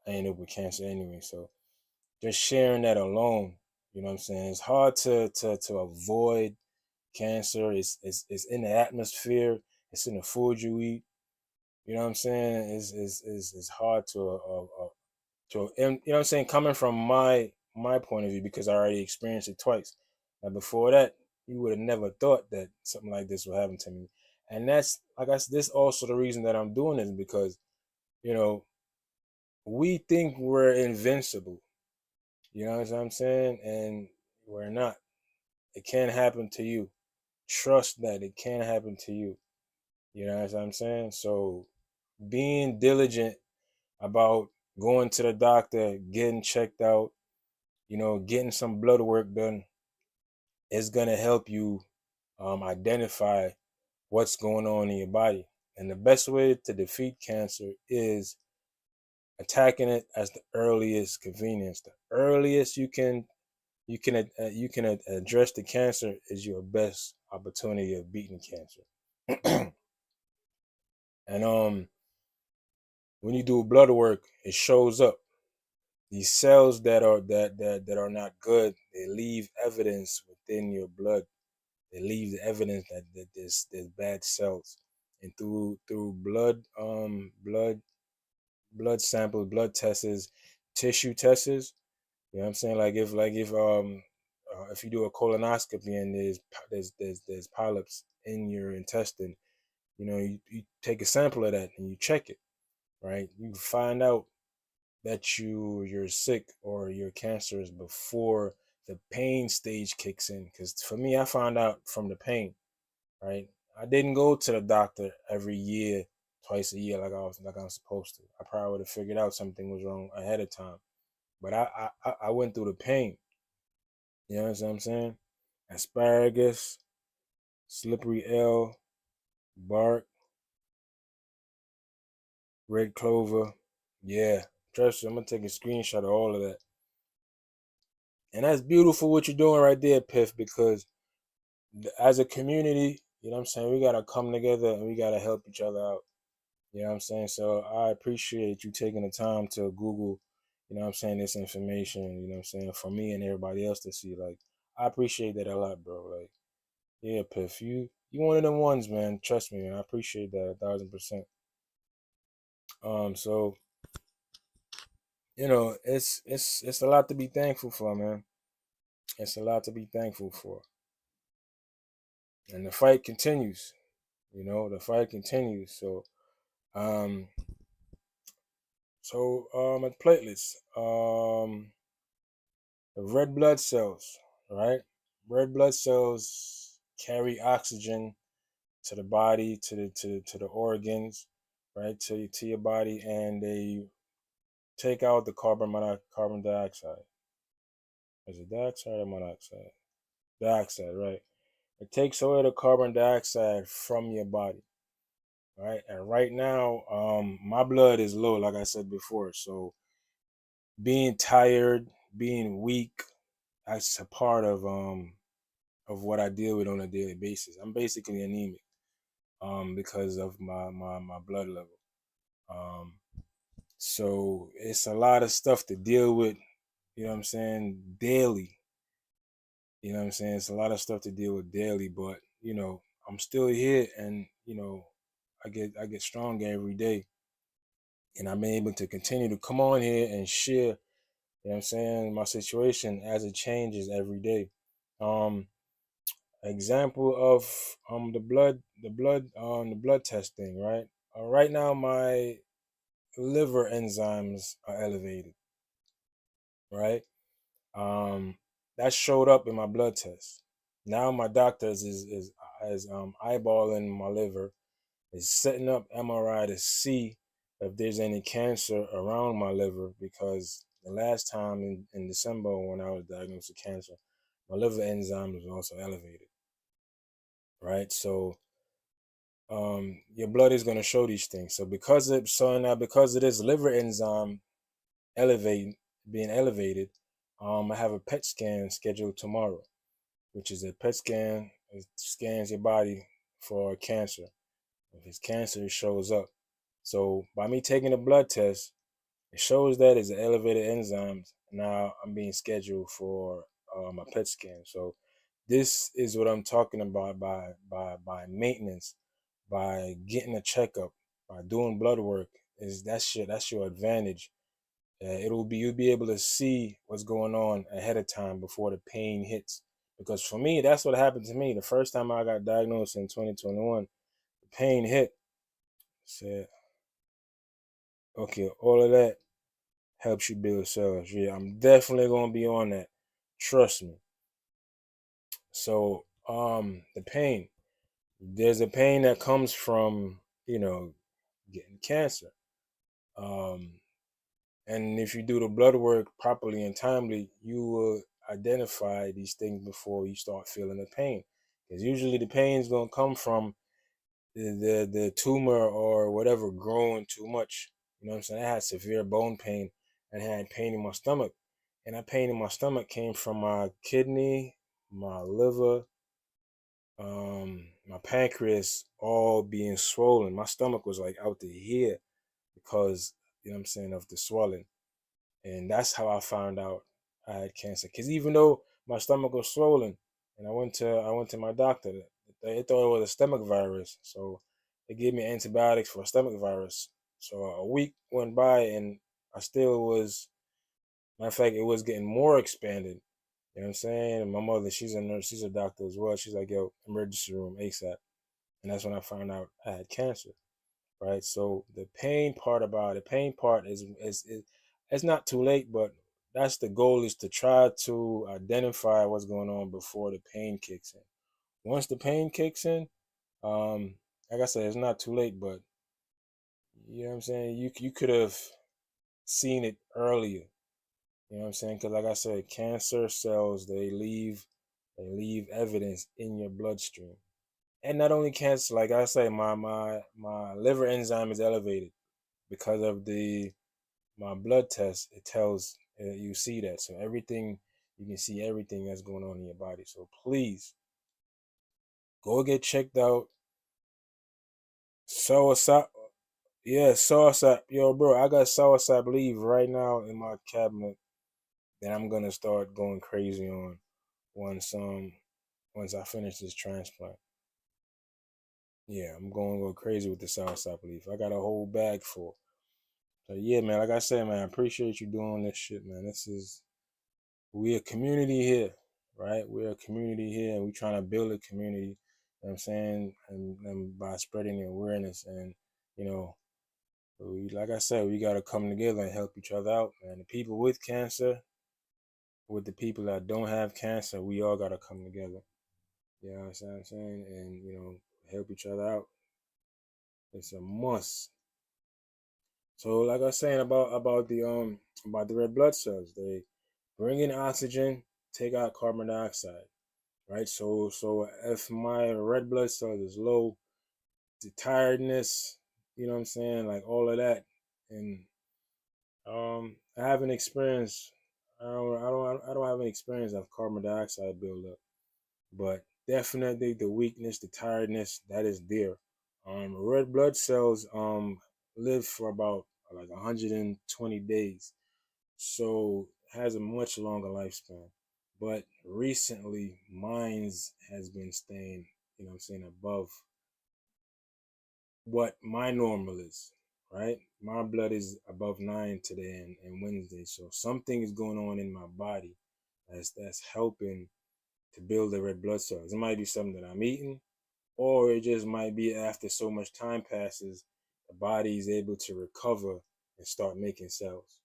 I ended up with cancer anyway. So just sharing that alone, you know what I'm saying? It's hard to avoid cancer. It's in the atmosphere. It's in the food you eat. You know what I'm saying? It's hard you know what I'm saying, coming from my point of view, because I already experienced it twice. Now before that, you would have never thought that something like this would happen to me. And that's, I guess, this also the reason that I'm doing this, because you know we think we're invincible. You know what I'm saying? And we're not. It can happen to you. Trust that it can happen to you. You know what I'm saying? So being diligent about going to the doctor, getting checked out, getting some blood work done is gonna help you identify what's going on in your body. And the best way to defeat cancer is attacking it as the earliest convenience. The earliest you can address the cancer is your best opportunity of beating cancer. And when you do blood work, it shows up. These cells that are not good, they leave evidence within your blood. They leave the evidence that there's bad cells. And through blood samples, blood tests, tissue tests, you know what I'm saying? If you do a colonoscopy and there's polyps in your intestine, you take a sample of that and you check it, right? You find out that you're sick or you're cancerous before the pain stage kicks in. Because for me, I found out from the pain, right? I didn't go to the doctor every year, twice a year like I was supposed to. I probably would have figured out something was wrong ahead of time. But I went through the pain. You know what I'm saying? Asparagus, slippery L, bark, red clover. Yeah, trust me, I'm gonna take a screenshot of all of that. And that's beautiful what you're doing right there, Piff, because as a community, you know what I'm saying, we gotta come together and we gotta help each other out. You know what I'm saying? So I appreciate you taking the time to Google, this information, you know what I'm saying, for me and everybody else to see. Like, I appreciate that a lot, bro. Like, yeah, Piff, you one of them ones, man. Trust me, man. I appreciate that 1,000%. So it's a lot to be thankful for, man. It's a lot to be thankful for, and the fight continues. The fight continues. Um, at platelets, the red blood cells, right? Red blood cells carry oxygen to the body, to the organs, right? To your body, and they take out the carbon dioxide. Is it dioxide or monoxide? Dioxide, right? It takes away the carbon dioxide from your body, right? And right now, my blood is low, like I said before. So being tired, being weak, that's a part of what I deal with on a daily basis. I'm basically anemic, because of my blood level. Um, so it's a lot of stuff to deal with. You know what I'm saying? Daily. You know what I'm saying? It's a lot of stuff to deal with daily, but I'm still here, and I get stronger every day, and I'm able to continue to come on here and share. You know what I'm saying? My situation as it changes every day. Um, Example of the blood testing, right? Right now my liver enzymes are elevated, right? Um, that showed up in my blood test. Now my doctors is eyeballing my liver, is setting up MRI to see if there's any cancer around my liver, because the last time in December when I was diagnosed with cancer, my liver enzyme was also elevated, right? So your blood is going to show these things. So because of this liver enzyme elevating being elevated, I have a PET scan scheduled tomorrow, which is a PET scan. It scans your body for cancer. If it's cancer, it shows up. So by me taking a blood test, it shows that it's elevated enzymes. Now I'm being scheduled for a PET scan. So this is what I'm talking about by maintenance, by getting a checkup, by doing blood work. Is that's your advantage. You'll be able to see what's going on ahead of time before the pain hits. Because for me, that's what happened to me. The first time I got diagnosed in 2021, the pain hit. Said, okay, all of that helps you build cells. Yeah, I'm definitely gonna be on that. Trust me. So, the pain. there's a pain that comes from, getting cancer. Um, and if you do the blood work properly and timely, you will identify these things before you start feeling the pain. Because usually the pain is going to come from the tumor or whatever growing too much. You know what I'm saying? I had severe bone pain and had pain in my stomach. And that pain in my stomach came from my kidney, my liver, my pancreas all being swollen. My stomach was like out to here because, of the swelling. And that's how I found out I had cancer. Because even though my stomach was swollen, and I went to my doctor, they thought it was a stomach virus, so they gave me antibiotics for a stomach virus. So a week went by, and I still was. Matter of fact, it was getting more expanded. You know what I'm saying? And my mother, she's a nurse, she's a doctor as well. She's like, "Yo, emergency room ASAP." And that's when I found out I had cancer. Right. So the pain part is it's not too late, but that's the goal, is to try to identify what's going on before the pain kicks in. Once the pain kicks in, um, like I said, it's not too late, but you know what I'm saying? You could have seen it earlier. You know what I'm saying? Because like I said, cancer cells, they leave evidence in your bloodstream. And not only cancer, like I say, my liver enzyme is elevated because of the my blood test. It tells you see that. So everything, you can see everything that's going on in your body. So please go get checked out. Soursop, yeah, soursop. Yo, bro, I got soursop leaf right now in my cabinet that I'm gonna start going crazy on once once I finish this transplant. Yeah, I'm going to go crazy with the soursop leaf. I got a whole bag full. So yeah, man, like I said, man, I appreciate you doing this shit, man. We a community here, right? We're a community here, and we're trying to build a community. You know what I'm saying, and by spreading the awareness, and you know, like I said, we gotta come together and help each other out, man. The people with cancer, with the people that don't have cancer, we all gotta come together. You know what I'm saying, and help each other out. It's a must. So, like I was saying about the red blood cells, they bring in oxygen, take out carbon dioxide, right? So if my red blood cells is low, the tiredness, you know what I'm saying, like all of that, and I haven't experienced, I don't have any experience of carbon dioxide buildup, but definitely the weakness, the tiredness, that is there. Red blood cells live for about like 120 days, so has a much longer lifespan. But recently, mine's has been staying, above what my normal is, right? My blood is above 9 today and Wednesday, so something is going on in my body that's helping to build the red blood cells. It might be something that I'm eating, or it just might be after so much time passes, the body is able to recover and start making cells,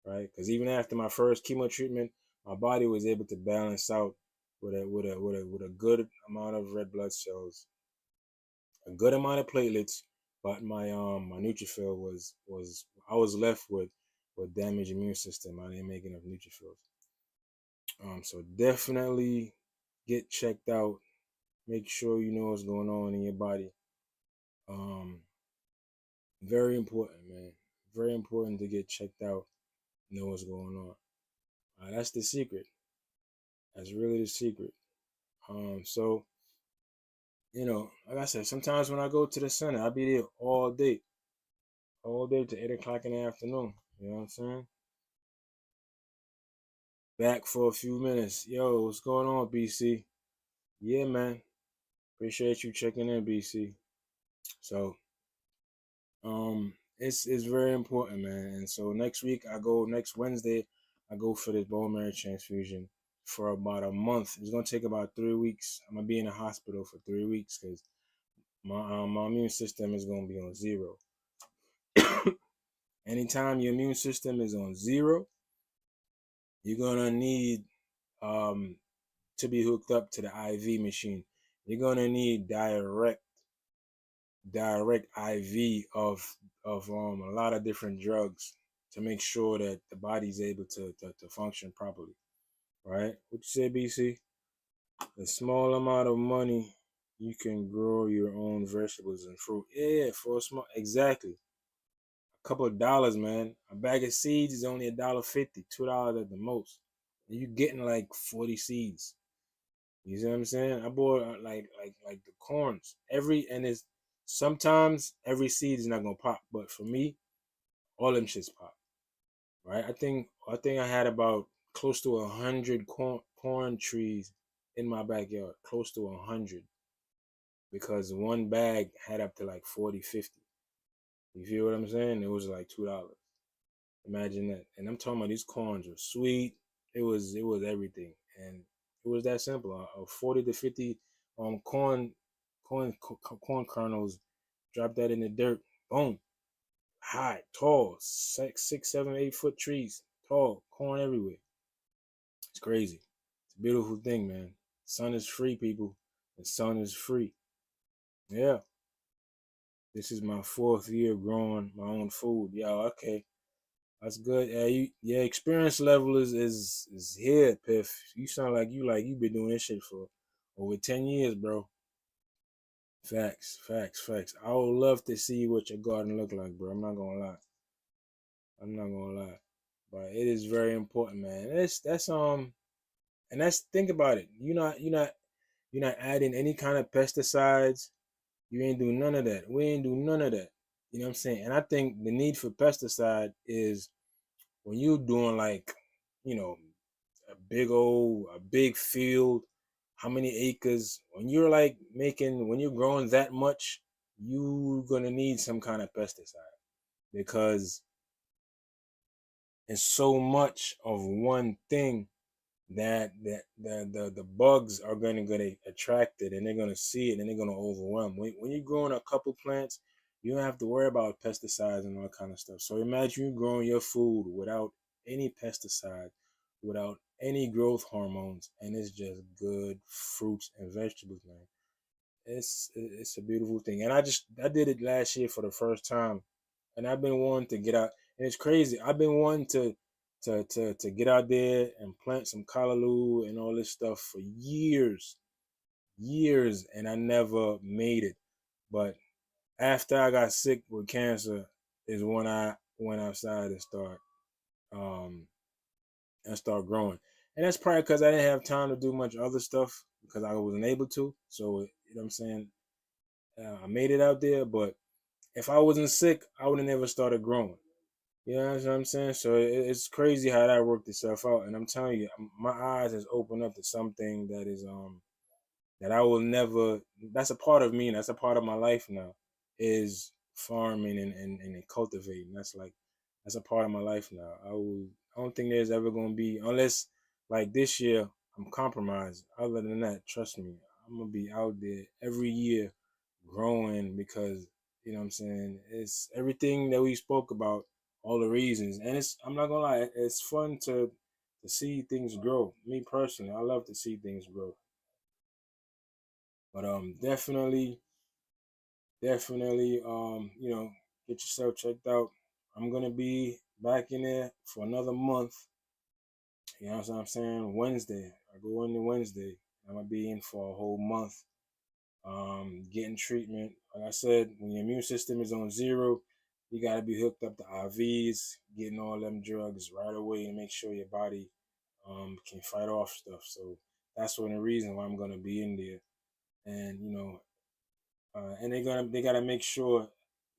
right? Because even after my first chemo treatment, my body was able to balance out with a good amount of red blood cells, a good amount of platelets, but my neutrophil was I was left with damaged immune system. I didn't make enough neutrophils. So definitely get checked out. Make sure you know what's going on in your body. Um, Very important, man. Very important to get checked out, know what's going on. That's the secret. That's really the secret. So like I said, sometimes when I go to the center, I'll be there all day to 8 o'clock in the afternoon. You know what I'm saying? Back for a few minutes. Yo, what's going on, BC? Yeah, man. Appreciate you checking in, BC. So, it's very important, man. And so next Wednesday, I go for this bone marrow transfusion for about a month. It's gonna take about 3 weeks. I'm gonna be in the hospital for 3 weeks because my immune system is gonna be on zero. Anytime your immune system is on zero, you're gonna need um to be hooked up to the IV machine. You're gonna need direct direct IV of a lot of different drugs to make sure that the body's able to function properly. Right? What you say, BC? A small amount of money, you can grow your own vegetables and fruit. Yeah, for a small, exactly. A couple of dollars, man. A bag of seeds is only $1.50, $2 at the most. And you getting like 40 seeds. You see what I'm saying? I bought like the corns. And it's sometimes every seed is not gonna pop, but for me, all them shits pop. Right? I think I had about close to 100 corn trees in my backyard. Close to 100. Because one bag had up to like 40, 50. You feel what I'm saying? It was like $2. Imagine that. And I'm talking about these corns were sweet. It was everything. And it was that simple. 40 to 50 corn kernels, drop that in the dirt. Boom. High, tall, 6, 7, 8 foot trees. Tall, corn everywhere. It's crazy. It's a beautiful thing, man. The sun is free, people. The sun is free. Yeah. This is my 4th year growing my own food. Yo, okay. That's good. Yeah, experience level is here, Piff. You sound like you've been doing this shit for over 10 years, bro. Facts, facts, facts. I would love to see what your garden look like, bro. I'm not gonna lie. I'm not gonna lie. But it is very important, man. And that's think about it. You're not adding any kind of pesticides. You ain't do none of that. We ain't do none of that. You know what I'm saying? And I think the need for pesticide is when you're doing like, you know, a big field, how many acres, when you're growing that much, you're gonna need some kind of pesticide because it's so much of one thing that the bugs are gonna attract it and they're gonna see it and they're gonna overwhelm. When you're growing a couple plants, you don't have to worry about pesticides and all kind of stuff. So imagine you growing your food without any pesticide, without any growth hormones, and it's just good fruits and vegetables, man. It's a beautiful thing. And I did it last year for the first time, and I've been wanting to get out. And it's crazy. I've been wanting to get out there and plant some callaloo and all this stuff for years, years, and I never made it. But after I got sick with cancer, is when I went outside um and start growing. And that's probably because I didn't have time to do much other stuff because I wasn't able to. So you know what I'm saying. I made it out there, but if I wasn't sick, I would have never started growing. You know what I'm saying? So it's crazy how that worked itself out. And I'm telling you, my eyes has opened up to something that I will never. That's a part of me. That's a part of my life now. Is farming and cultivating. That's a part of my life now. I don't think there's ever gonna be unless like this year I'm compromised. Other than that, trust me, I'm gonna be out there every year growing because you know what I'm saying. It's everything that we spoke about, all the reasons, and I'm not gonna lie, it's fun to see things grow. Me personally, I love to see things grow. But definitely, get yourself checked out. I'm gonna be back in there for another month. You know what I'm saying? Wednesday. I go in the Wednesday. I'm gonna be in for a whole month. Getting treatment. Like I said, when your immune system is on zero, you gotta be hooked up to IVs, getting all them drugs right away and make sure your body can fight off stuff. So that's one of the reasons why I'm gonna be in there. And and they gotta make sure,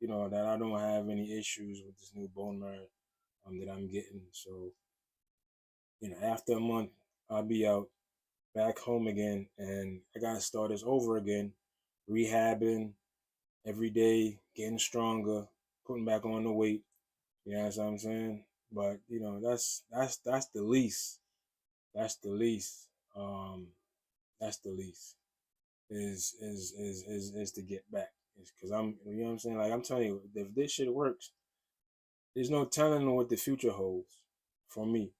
that I don't have any issues with this new bone marrow that I'm getting. So after a month, I'll be out back home again, and I gotta start this over again, rehabbing every day, getting stronger, putting back on the weight. You know what I'm saying? But that's the least. That's the least. That's the least. Is to get back. Because you know what I'm saying? Like I'm telling you, if this shit works, there's no telling what the future holds for me.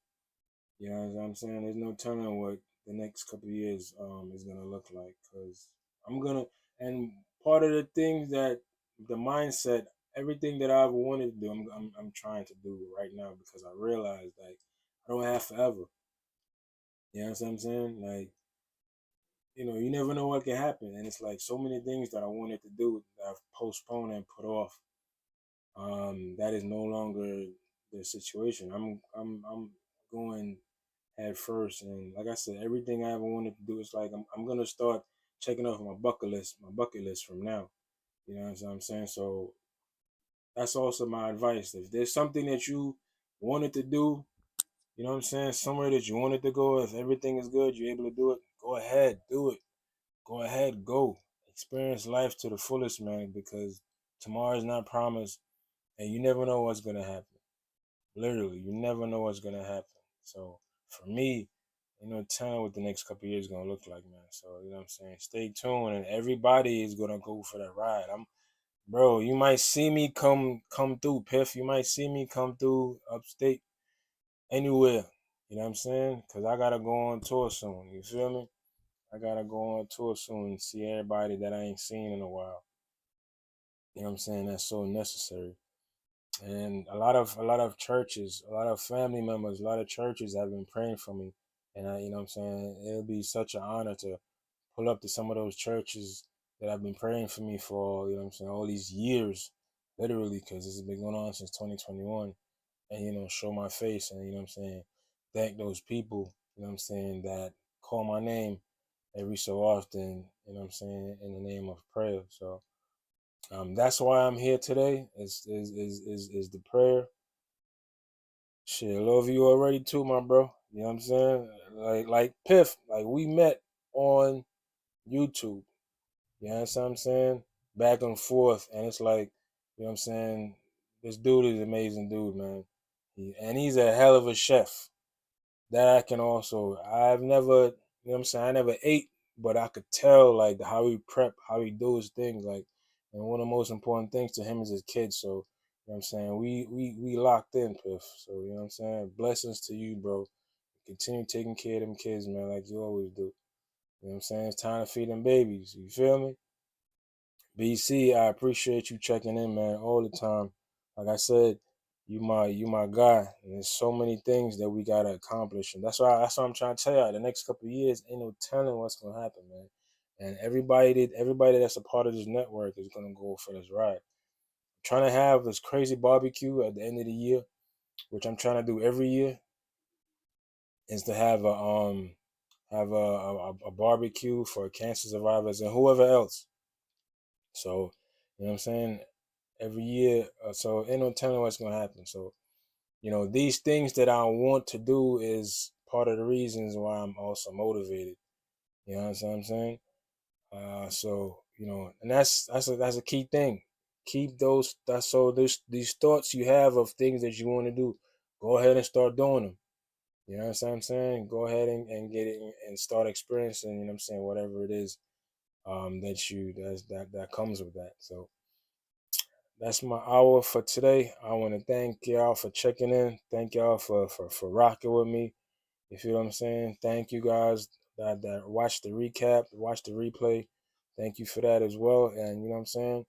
You know what I'm saying? There's no telling what the next couple of years is gonna look like. Cause I'm gonna, and part of the things that the mindset, everything that I've wanted to do, I'm trying to do right now because I realize like I don't have forever. You know what I'm saying? Like, you never know what can happen, and it's like so many things that I wanted to do that I've postponed and put off. That is no longer the situation. I'm going head first, and like I said, everything I ever wanted to do is like I'm gonna start checking off my bucket list from now. You know what I'm saying? So that's also my advice. If there's something that you wanted to do, you know what I'm saying, somewhere that you wanted to go, if everything is good, you're able to do it, go ahead, do it. Go ahead, go. Experience life to the fullest, man, because tomorrow is not promised and you never know what's gonna happen. Literally, you never know what's gonna happen. So for me, telling what the next couple of years gonna look like, man. So you know what I'm saying. Stay tuned, and everybody is gonna go for that ride. Bro. You might see me come through, Piff. You might see me come through upstate, anywhere. You know what I'm saying? Cause I gotta go on tour soon. You feel me? I gotta go on tour soon and see everybody that I ain't seen in a while. You know what I'm saying? That's so necessary. And a lot of churches, a lot of family members, a lot of churches have been praying for me. And you know what I'm saying, it'll be such an honor to pull up to some of those churches that have been praying for me for, you know what I'm saying, all these years, literally, because this has been going on since 2021. And show my face, and what I'm saying, thank those people, what I'm saying, that call my name every so often, what I'm saying, in the name of prayer. So that's why I'm here today. Is the prayer. Shit, I love you already too, my bro. You know what I'm saying? Like Piff, like we met on YouTube. You know what I'm saying? Back and forth, and it's like, you know what I'm saying. This dude is an amazing dude, man. And he's a hell of a chef. That I can also. I've never, what I'm saying. I never ate, but I could tell like how he prep, how he do his things. Like, and one of the most important things to him is his kids. So, what I'm saying, we locked in, Piff. So, what I'm saying, blessings to you, bro. Continue taking care of them kids, man, like you always do. What I'm saying, it's time to feed them babies. You feel me? BC, I appreciate you checking in, man, all the time. Like I said, you my guy. And there's so many things that we gotta accomplish, and that's what I'm trying to tell you. The next couple of years, ain't no telling what's gonna happen, man. And everybody that's a part of this network is gonna go for this ride. I'm trying to have this crazy barbecue at the end of the year, which I'm trying to do every year, is to have a barbecue for cancer survivors and whoever else. So, you know what I'm saying? Every year. So ain't no telling what's gonna happen. So these things that I want to do is part of the reasons why I'm also motivated. You know what I'm saying? So and that's a key thing. Keep those. That's so these thoughts you have of things that you want to do. Go ahead and start doing them. You know what I'm saying? Go ahead and get it and start experiencing. You know what I'm saying? Whatever it is that comes with that. So that's my hour for today. I want to thank y'all for checking in. Thank y'all for rocking with me. You feel what I'm saying? Thank you guys that watched the recap, watched the replay. Thank you for that as well. And you know what I'm saying?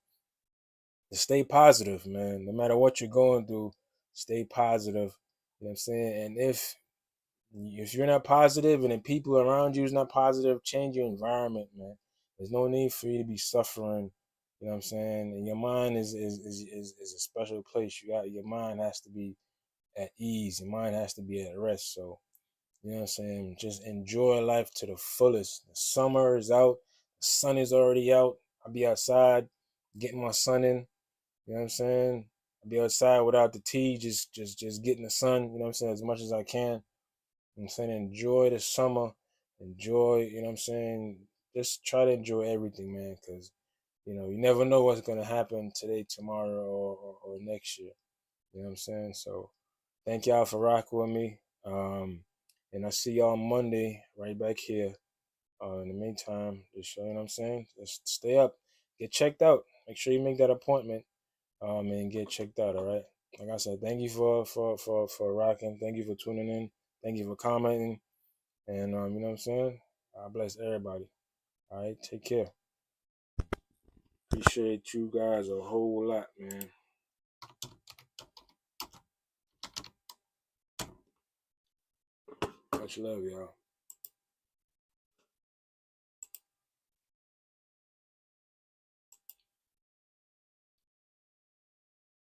Stay positive, man. No matter what you're going through, stay positive. You know what I'm saying? And if you're not positive and the people around you is not positive, change your environment, man. There's no need for you to be suffering. You know what I'm saying? And your mind is a special place. Your mind has to be at ease. Your mind has to be at rest. So, you know what I'm saying? Just enjoy life to the fullest. The summer is out. The sun is already out. I'll be outside getting my sun in. You know what I'm saying? I'll be outside without the tea, just getting the sun, you know what I'm saying, as much as I can. I'm saying, enjoy the summer, enjoy, you know what I'm saying, just try to enjoy everything, man, because, you never know what's going to happen today, tomorrow, or next year. You know what I'm saying? So thank y'all for rocking with me. And I see y'all Monday right back here. In the meantime, just, you know what I'm saying, just stay up, get checked out. Make sure you make that appointment and get checked out, all right? Like I said, thank you for rocking. Thank you for tuning in. Thank you for commenting. And you know what I'm saying? God bless everybody. All right, take care. Appreciate you guys a whole lot, man. Much love, y'all.